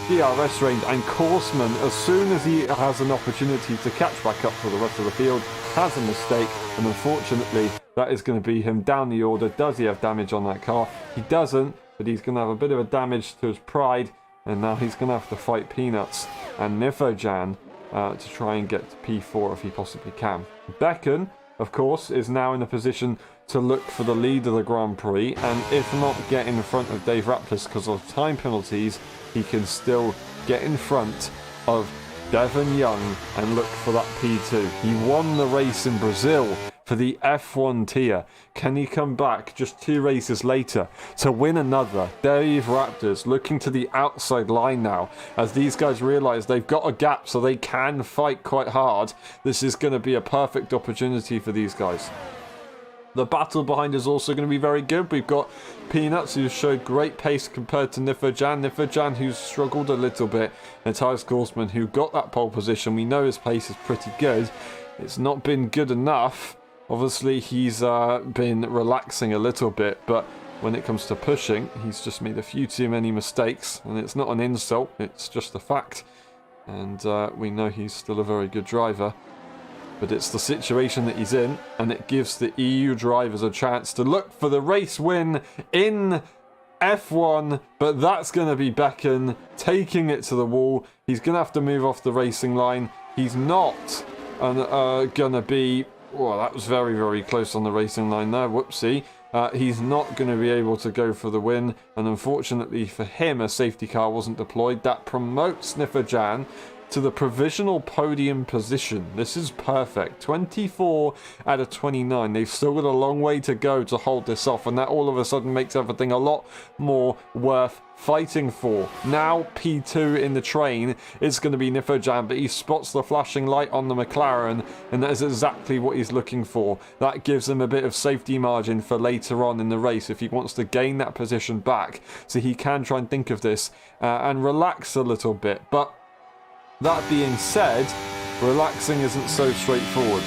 Speaker 1: DRS range, and Korsman, as soon as he has an opportunity to catch back up for the rest of the field, has a mistake, and unfortunately that is going to be him down the order. Does he have damage on that car? He doesn't, but he's going to have a bit of a damage to his pride, and now he's going to have to fight Peanuts and Nifojan to try and get to P4 if he possibly can. Becken, of course, is now in a position to look for the lead of the Grand Prix, and if not get in front of Dave Raptors because of time penalties, he can still get in front of Devon Young and look for that P2. He won the race in Brazil for the F1 tier. Can he come back just 2 races later to win another? Dave Raptors looking to the outside line now as these guys realise they've got a gap so they can fight quite hard. This is going to be a perfect opportunity for these guys. The battle behind is also going to be very good. We've got Peanuts, who showed great pace compared to Nifojan. Nifojan, who's struggled a little bit. And Tyres Korsman, who got that pole position. We know his pace is pretty good. It's not been good enough. Obviously, he's been relaxing a little bit. But when it comes to pushing, he's just made a few too many mistakes. And it's not an insult. It's just a fact. And we know he's still a very good driver. But it's the situation that he's in, and it gives the EU drivers a chance to look for the race win in F1, but that's going to be Becken taking it to the wall. He's going to have to move off the racing line. He's not going to be... Well, that was very, very close on the racing line there. Whoopsie. He's not going to be able to go for the win, and unfortunately for him, a safety car wasn't deployed. That promotes Nifojan to the provisional podium position. This is perfect. 24 out of 29. They've still got a long way to go to hold this off, and that all of a sudden makes everything a lot more worth fighting for. Now P2 in the train is going to be Nifojan, but he spots the flashing light on the McLaren, and that is exactly what he's looking for. That gives him a bit of safety margin for later on in the race if he wants to gain that position back, so he can try and think of this and relax a little bit. But that being said, relaxing isn't so straightforward.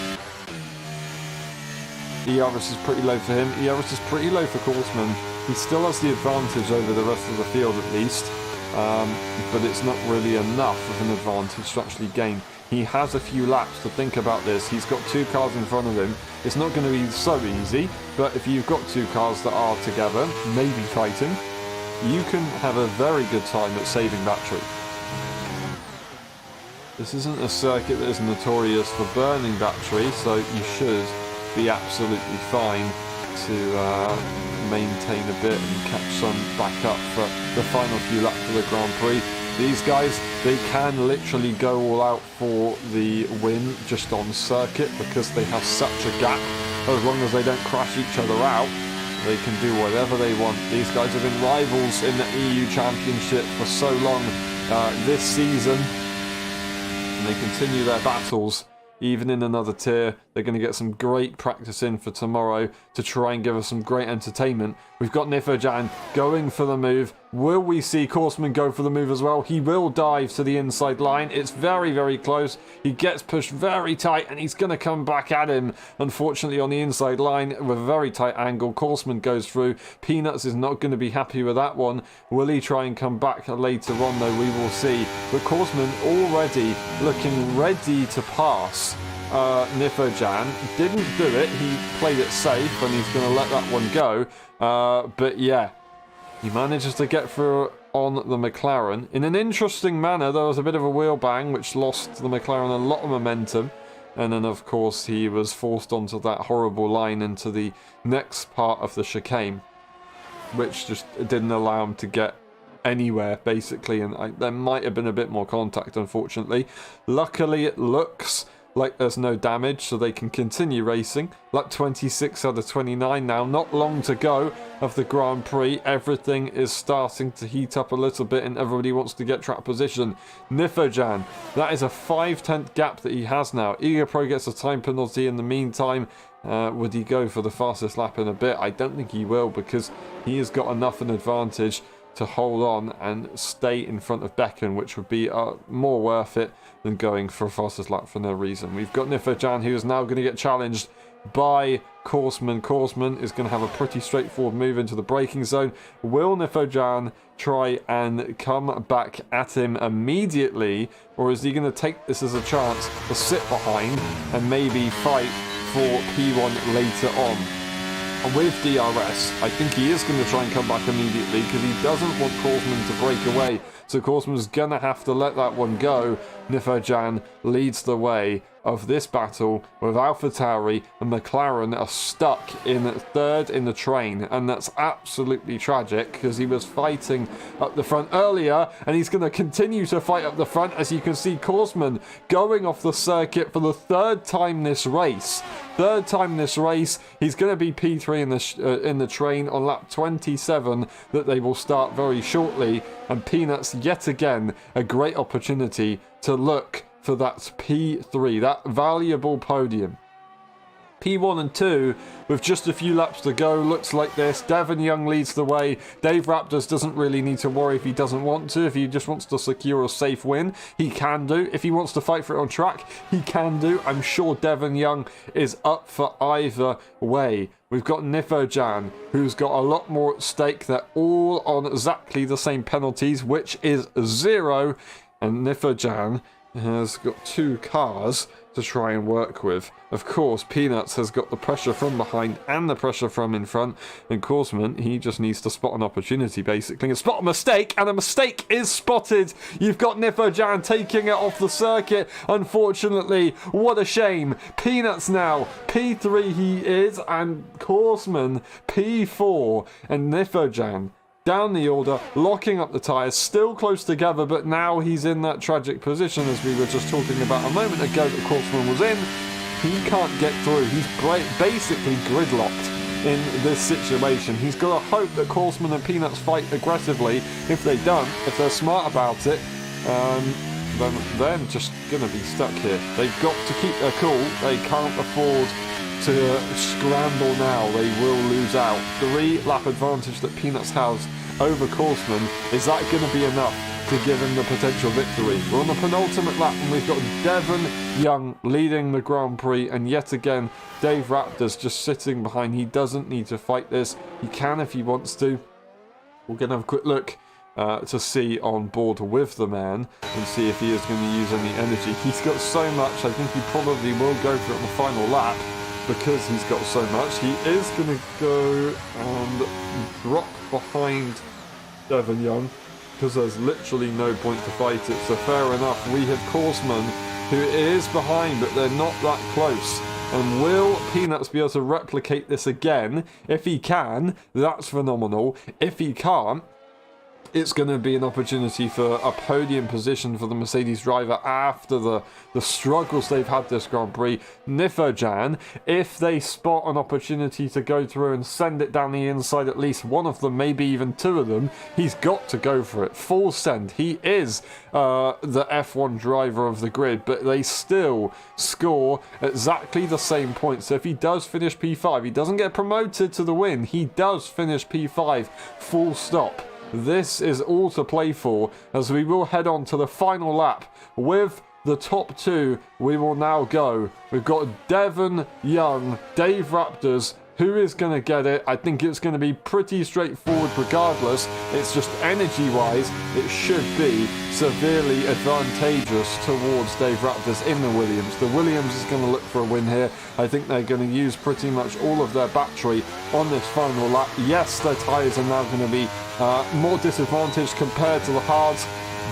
Speaker 1: ERS is pretty low for him. ERS is pretty low for Korsman. He still has the advantage over the rest of the field at least. but it's not really enough of an advantage to actually gain. He has a few laps to think about this. He's got 2 cars in front of him. It's not going to be so easy, but if you've got 2 cars that are together, maybe fighting, you can have a very good time at saving battery. This isn't a circuit that is notorious for burning battery, so you should be absolutely fine to maintain a bit and catch some back up for the final few laps of the Grand Prix. These guys, they can literally go all out for the win just on circuit because they have such a gap. As long as they don't crash each other out, they can do whatever they want. These guys have been rivals in the EU Championship for so long this season, and they continue their battles even in another tier. They're going to get some great practice in for tomorrow to try and give us some great entertainment. We've got Nifferjan going for the move. Will we see Korsman go for the move as well? He will dive to the inside line. It's very, very close. He gets pushed very tight and he's going to come back at him. Unfortunately, on the inside line with a very tight angle, Korsman goes through. Peanuts is not going to be happy with that one. Will he try and come back later on, though? We will see. But Korsman already looking ready to pass Nifferjan. Didn't do it. He played it safe and he's going to let that one go. But yeah, he manages to get through on the McLaren in an interesting manner. There was a bit of a wheel bang which lost the McLaren a lot of momentum, and then of course he was forced onto that horrible line into the next part of the chicane, which just didn't allow him to get anywhere basically, and there might have been a bit more contact, unfortunately. Luckily it looks like there's no damage, so they can continue racing. Lap 26 out of 29 now, not long to go of the Grand Prix. Everything is starting to heat up a little bit and everybody wants to get track position. Nifferjan, that is a 5/10 gap that he has now. Egapro gets a time penalty in the meantime. Would he go for the fastest lap in a bit? I don't think he will, because he has got enough an advantage to hold on and stay in front of Becken, which would be more worth it than going for a fastest lap for no reason. We've got Nifferjan, who is now going to get challenged by Korsman. Korsman is going to have a pretty straightforward move into the braking zone. Will Nifferjan try and come back at him immediately, or is he going to take this as a chance to sit behind and maybe fight for P1 later on? With DRS, I think he is going to try and come back immediately because he doesn't want Korsman to break away. So Korsman's going to have to let that one go. Nifferjan leads the way of this battle with AlphaTauri, and McLaren are stuck in third in the train, and that's absolutely tragic because he was fighting up the front earlier and he's going to continue to fight up the front. As you can see, Korsman going off the circuit for the third time this race. He's going to be P3 in the train on lap 27 that they will start very shortly, and Peanuts yet again a great opportunity to look for that P3, that valuable podium. P1 and 2, with just a few laps to go, looks like this. Devon Young leads the way. Dave Raptors doesn't really need to worry if he doesn't want to. If he just wants to secure a safe win, he can do. If he wants to fight for it on track, he can do. I'm sure Devon Young is up for either way. We've got Nifferjan, who's got a lot more at stake. They're all on exactly the same penalties, which is 0. And Nifferjan has got 2 cars to try and work with. Of course, Peanuts has got the pressure from behind and the pressure from in front, and Korsman, he just needs to spot an opportunity basically and spot a mistake, and a mistake is spotted. You've got Nifferjan taking it off the circuit, unfortunately. What a shame. Peanuts now P3 he is, and Korsman P4, and Nifferjan down the order, locking up the tyres, still close together, but now he's in that tragic position as we were just talking about a moment ago that Korsman was in. He can't get through. He's basically gridlocked in this situation. He's got to hope that Korsman and Peanuts fight aggressively. If they don't, if they're smart about it, then they're just going to be stuck here. They've got to keep their cool. They can't afford to scramble now. They will lose out. 3-lap advantage that Peanuts has over Korsman. Is that going to be enough to give him the potential victory? We're on the penultimate lap and we've got Devon Young leading the Grand Prix, and yet again Dave Raptors just sitting behind. He doesn't need to fight this. He can if he wants to. We're going to have a quick look to see on board with the man and see if he is going to use any energy. He's got so much, I think he probably will go for it on the final lap because he's got so much. He is going to go and drop behind Devon Young because there's literally no point to fight it. So fair enough, we have Korsman who is behind, but they're not that close. And will Peanuts be able to replicate this again? If he can, that's phenomenal. If he can't, it's going to be an opportunity for a podium position for the Mercedes driver after the struggles they've had this Grand Prix. Nifojan, if they spot an opportunity to go through and send it down the inside, at least one of them, maybe even two of them, he's got to go for it. Full send. He is the F1 driver of the grid, but they still score exactly the same points. So if he does finish P5, he doesn't get promoted to the win. He does finish P5, full stop. This is all to play for as we will head on to the final lap with the top two. We will now go. We've got Devon Young, Dave Raptors. Who is going to get it? I think it's going to be pretty straightforward regardless. It's just energy-wise, it should be severely advantageous towards Dave Raptors in the Williams. The Williams is going to look for a win here. I think they're going to use pretty much all of their battery on this final lap. Yes, their tyres are now going to be more disadvantaged compared to the hards,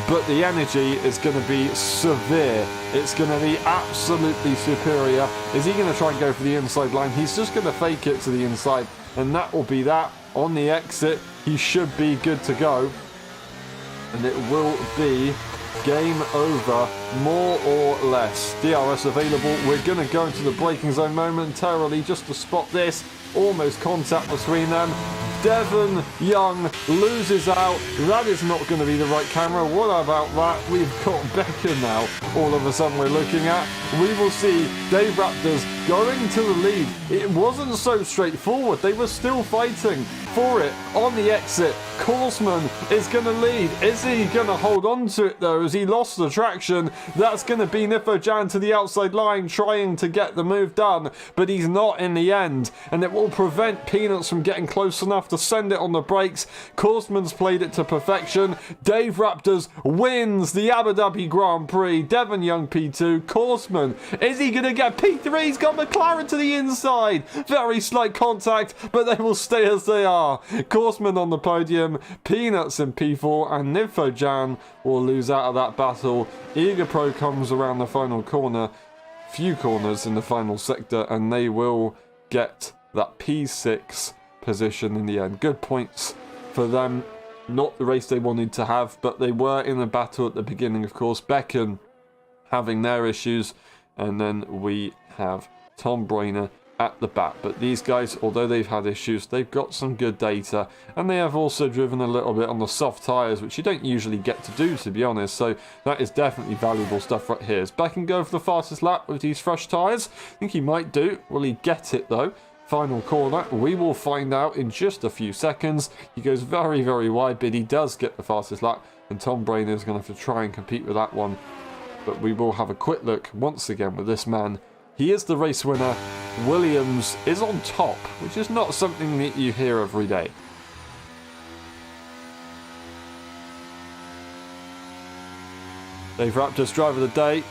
Speaker 1: but the energy is going to be severe. It's going to be absolutely superior. Is he going to try and go for the inside line? He's just going to fake it to the inside, and that will be that. On the exit, he should be good to go, and it will be game over, more or less. DRS available. We're going to go into the braking zone momentarily just to spot this. Almost contact between them. Devon Young loses out. That is not going to be the right camera. What about that? We've got Becker now. All of a sudden we're looking at. We will see Dave Raptors going to the lead. It wasn't so straightforward. They were still fighting for it on the exit. Korsman is going to lead. Is he going to hold on to it though as he lost the traction? That's going to be Nifojan to the outside line trying to get the move done, but he's not in the end, and it will prevent Peanuts from getting close enough to send it on the brakes. Korsman's played it to perfection. Dave Raptors wins the Abu Dhabi Grand Prix. Devon Young P2. Korsman, is he going to get P3? He's got McLaren to the inside. Very slight contact, but they will stay as they are. Korsman on the podium, Peanuts in P4, and Nifojan will lose out of that battle. Eager Pro comes around the final corner, few corners in the final sector, and they will get that P6 position in the end. Good points for them. Not the race they wanted to have, but they were in the battle at the beginning, of course. Becken having their issues, and then we have Tom Brainer at the back. But these guys, although they've had issues, they've got some good data, and they have also driven a little bit on the soft tyres, which you don't usually get to do, to be honest. So that is definitely valuable stuff right here. Is Becken go for the fastest lap with these fresh tyres? I think he might do. Will he get it though? Final corner, we will find out in just a few seconds. He goes very, very wide, but he does get the fastest lap, and Tom Brainer is going to have to try and compete with that one. But we will have a quick look once again with this man. He is the race winner. Williams is on top, which is not something that you hear every day. Dave Raptors driver of the day.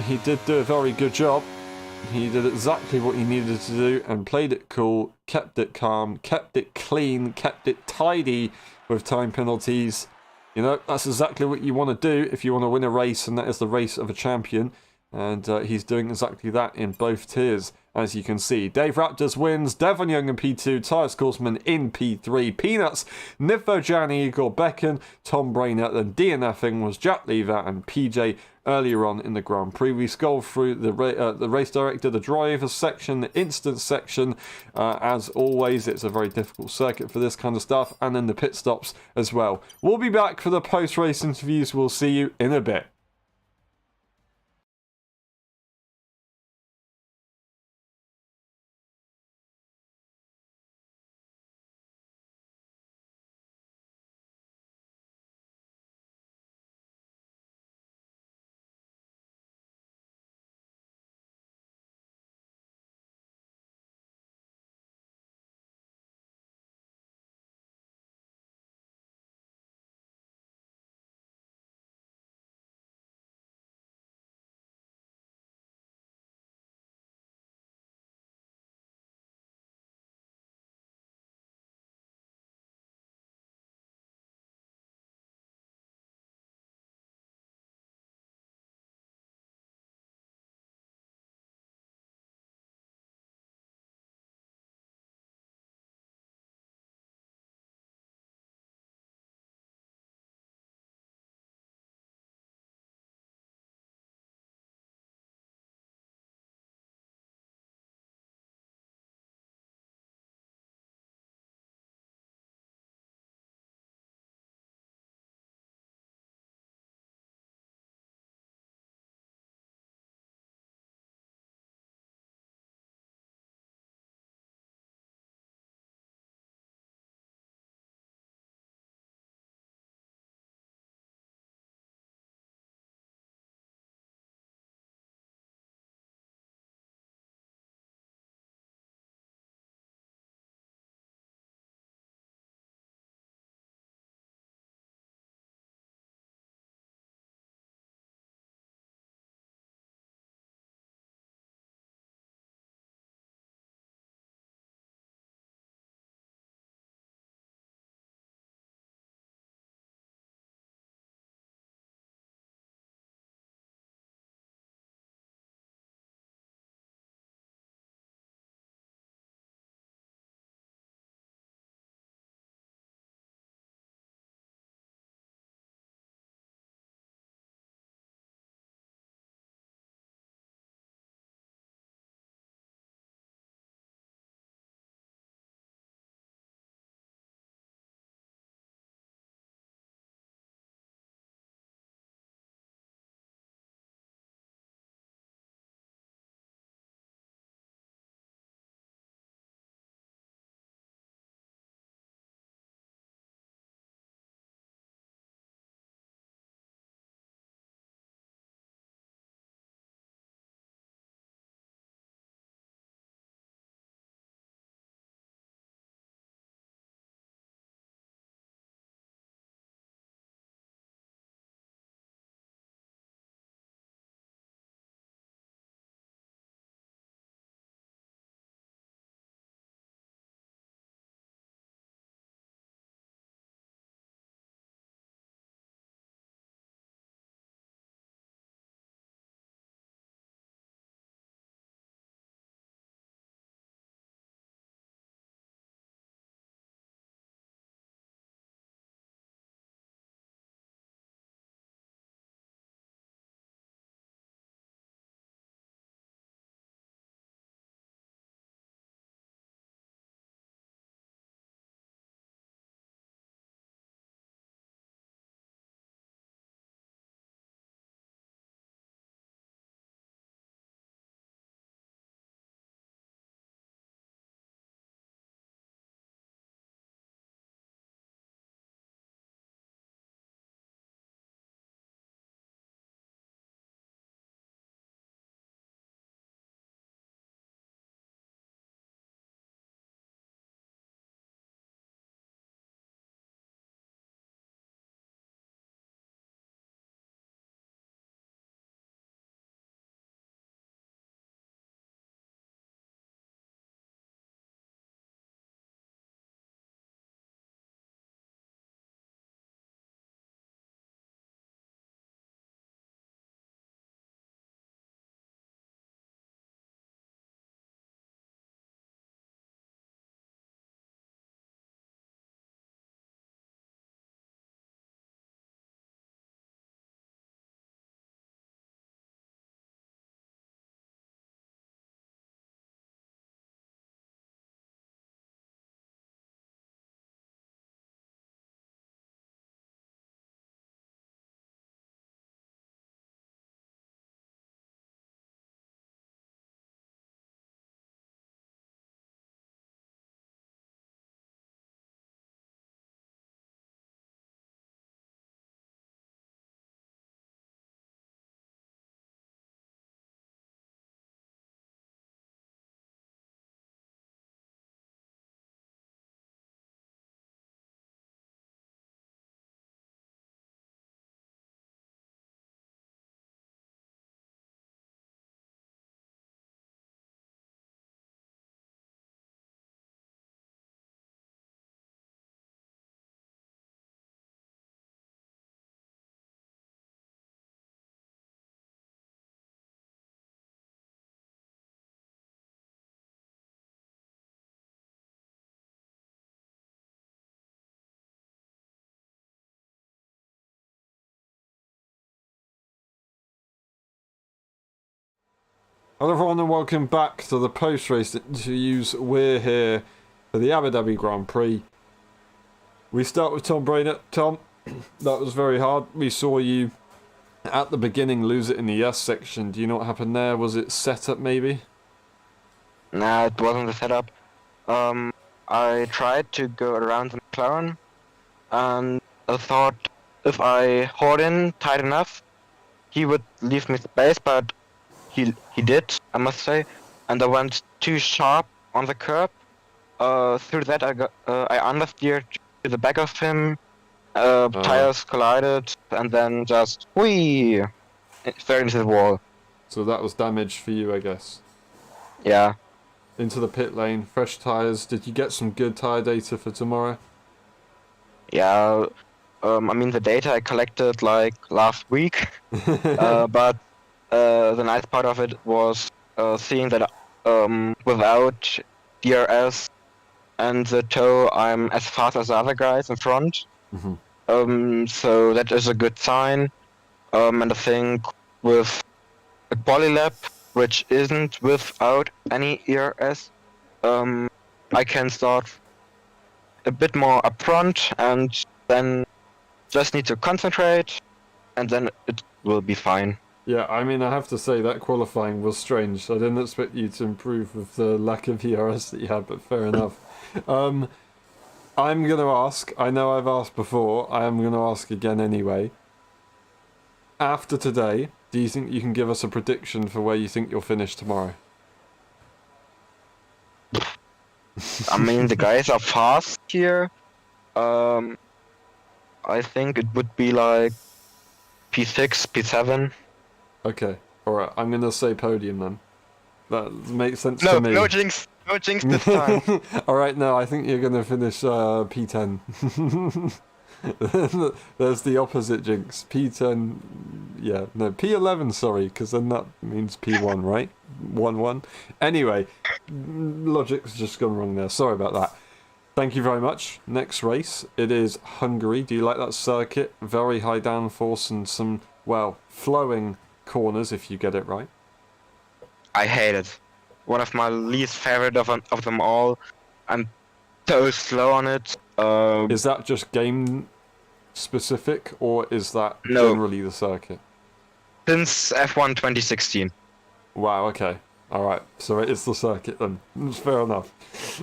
Speaker 1: He did do a very good job. He did exactly what he needed to do and played it cool, kept it calm, kept it clean, kept it tidy with time penalties. You know, that's exactly what you want to do if you want to win a race, and that is the race of a champion. And he's doing exactly that in both tiers, as you can see. Dave Raptors wins, Devon Young in P2, Tyus Korsman in P3, Peanuts, Nifojan, Igor Becken, Tom Brainer, then DNFing was Jack Lever and PJ earlier on in the Grand Prix. We scroll through the race director, the driver section, the instance section. As always, it's a very difficult circuit for this kind of stuff, and then the pit stops as well. We'll be back for the post-race interviews. We'll see you in a bit. Hello everyone and welcome back to the post-race interviews. We're here for the Abu Dhabi Grand Prix. We start with Tom Brainerd. Tom, that was very hard. We saw you at the beginning lose it in the yes section. Do you know what happened there? Was it setup maybe?
Speaker 2: Nah, it wasn't the setup. I tried to go around the McLaren and I thought if I hold in tight enough, he would leave me space, but he did, I must say, and I went too sharp on the curb. Through that I understeered to the back of him. Tires collided, and then just whee, straight into the wall.
Speaker 1: So that was damage for you, I guess.
Speaker 2: Yeah.
Speaker 1: Into the pit lane, fresh tires. Did you get some good tire data for tomorrow?
Speaker 2: Yeah. I mean the data I collected like last week, but the nice part of it was seeing that without DRS and the tow, I'm as fast as the other guys in front.
Speaker 1: Mm-hmm.
Speaker 2: So that is a good sign. And I think with a quali lap, which isn't without any ERS, I can start a bit more upfront and then just need to concentrate, and then it will be fine.
Speaker 1: Yeah, I mean, I have to say that qualifying was strange. I didn't expect you to improve with the lack of ERS that you had, but fair enough. I'm going to ask, I know I've asked before, I am going to ask again anyway. After today, do you think you can give us a prediction for where you think you'll finish tomorrow?
Speaker 2: I mean, the guys are fast here. I think it would be like P6, P7.
Speaker 1: Okay, alright, I'm going to say podium then. That makes sense to me.
Speaker 2: No jinx this time.
Speaker 1: Alright, no, I think you're going to finish P10. There's the opposite jinx. P10, yeah, no, P11, sorry, because then that means P1, right? 1-1. Anyway, logic's just gone wrong there. Sorry about that. Thank you very much. Next race, it is Hungary. Do you like that circuit? Very high downforce and some, well, flowing corners if you get it right.
Speaker 2: I hate it. One of my least favorite of them all. I'm so slow on it.
Speaker 1: Is that just game specific, or is that
Speaker 2: No.
Speaker 1: generally the circuit?
Speaker 2: Since F1 2016.
Speaker 1: Wow, okay. Alright, so it is the circuit then. Fair enough.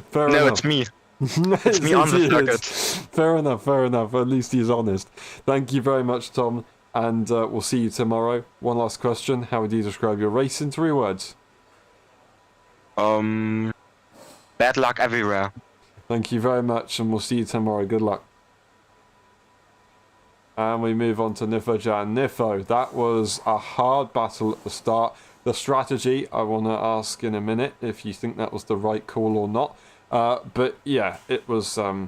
Speaker 1: Fair
Speaker 2: No,
Speaker 1: enough.
Speaker 2: it's me. It's me on the circuit.
Speaker 1: Fair enough. At least he's honest. Thank you very much, Tom, and we'll see you tomorrow. One last question. How would you describe your race in 3 words?
Speaker 2: Bad luck everywhere.
Speaker 1: Thank you very much, and we'll see you tomorrow. Good luck. And we move on to Nifo Jan. Nifo, that was a hard battle at the start. The strategy, I want to ask in a minute if you think that was the right call or not. But yeah, it was a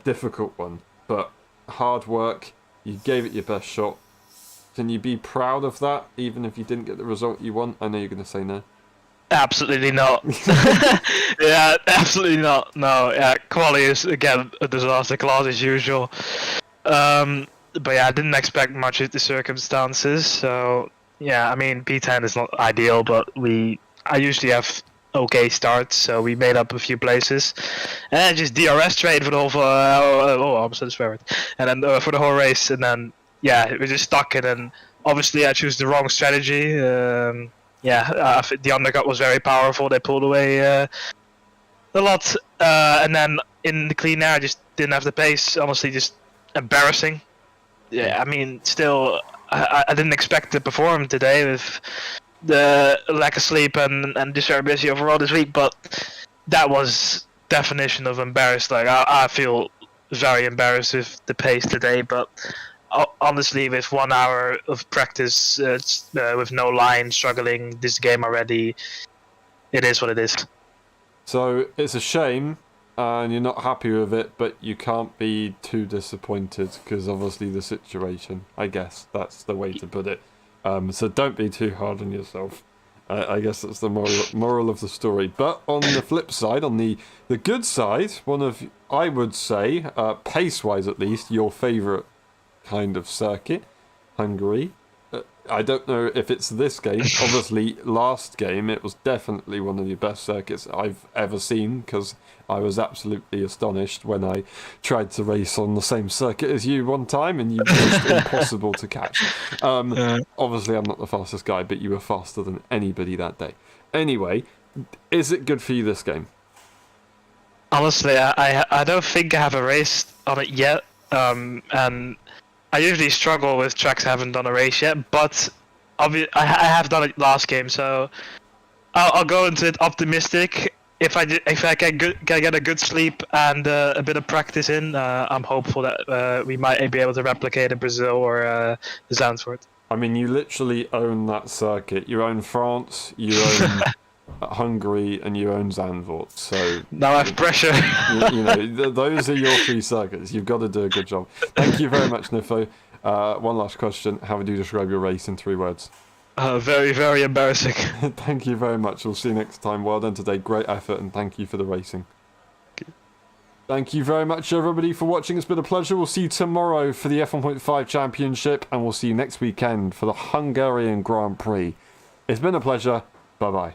Speaker 1: difficult one. But hard work, you gave it your best shot. Can you be proud of that, even if you didn't get the result you want? I know you're going to say no.
Speaker 3: Absolutely not. Yeah, absolutely not. No, yeah, quali is again a disaster class as usual. But yeah, I didn't expect much of the circumstances. So yeah, I mean P10 is not ideal, but I usually have okay starts, so we made up a few places, and just DRS trade for the whole. I'm so swearing. And then for the whole race, and then yeah, we just stuck it. And obviously, I chose the wrong strategy. The undercut was very powerful. They pulled away a lot, and then in the clean air, I just didn't have the pace. Honestly, just embarrassing. Yeah, I mean, still, I didn't expect to perform today with the lack of sleep and just very busy overall this week. But that was definition of embarrassed. Like I feel very embarrassed with the pace today, but. Honestly, with 1 hour of practice, with no line, struggling this game already, it is what it is.
Speaker 1: So it's a shame, and you're not happy with it, but you can't be too disappointed because obviously the situation. I guess that's the way to put it. So don't be too hard on yourself. I guess that's the moral of the story. But on the flip side, on the good side, one of, I would say, pace-wise at least, your favourite kind of circuit, Hungary. I don't know if it's this game. Obviously, last game, it was definitely one of the best circuits I've ever seen, because I was absolutely astonished when I tried to race on the same circuit as you one time, and you were just impossible to catch. Obviously, I'm not the fastest guy, but you were faster than anybody that day. Anyway, is it good for you, this game?
Speaker 3: Honestly, I don't think I have a race on it yet, and I usually struggle with tracks I haven't done a race yet, but I have done it last game, so I'll go into it optimistic. If I can get a good sleep and a bit of practice in, I'm hopeful that we might be able to replicate in Brazil or Zandvoort.
Speaker 1: I mean, you literally own that circuit. You own France, you own Hungary, and you own Zandvoort. So
Speaker 3: now I have pressure.
Speaker 1: Those are your 3 circuits. You've got to do a good job. Thank you very much, Nifo. One last question. How would you describe your race in 3 words?
Speaker 3: Very, very embarrassing.
Speaker 1: Thank you very much. We'll see you next time. Well done today. Great effort, and thank you for the racing. Thank you very much, everybody, for watching. It's been a pleasure. We'll see you tomorrow for the F1.5 Championship, and we'll see you next weekend for the Hungarian Grand Prix. It's been a pleasure. Bye-bye.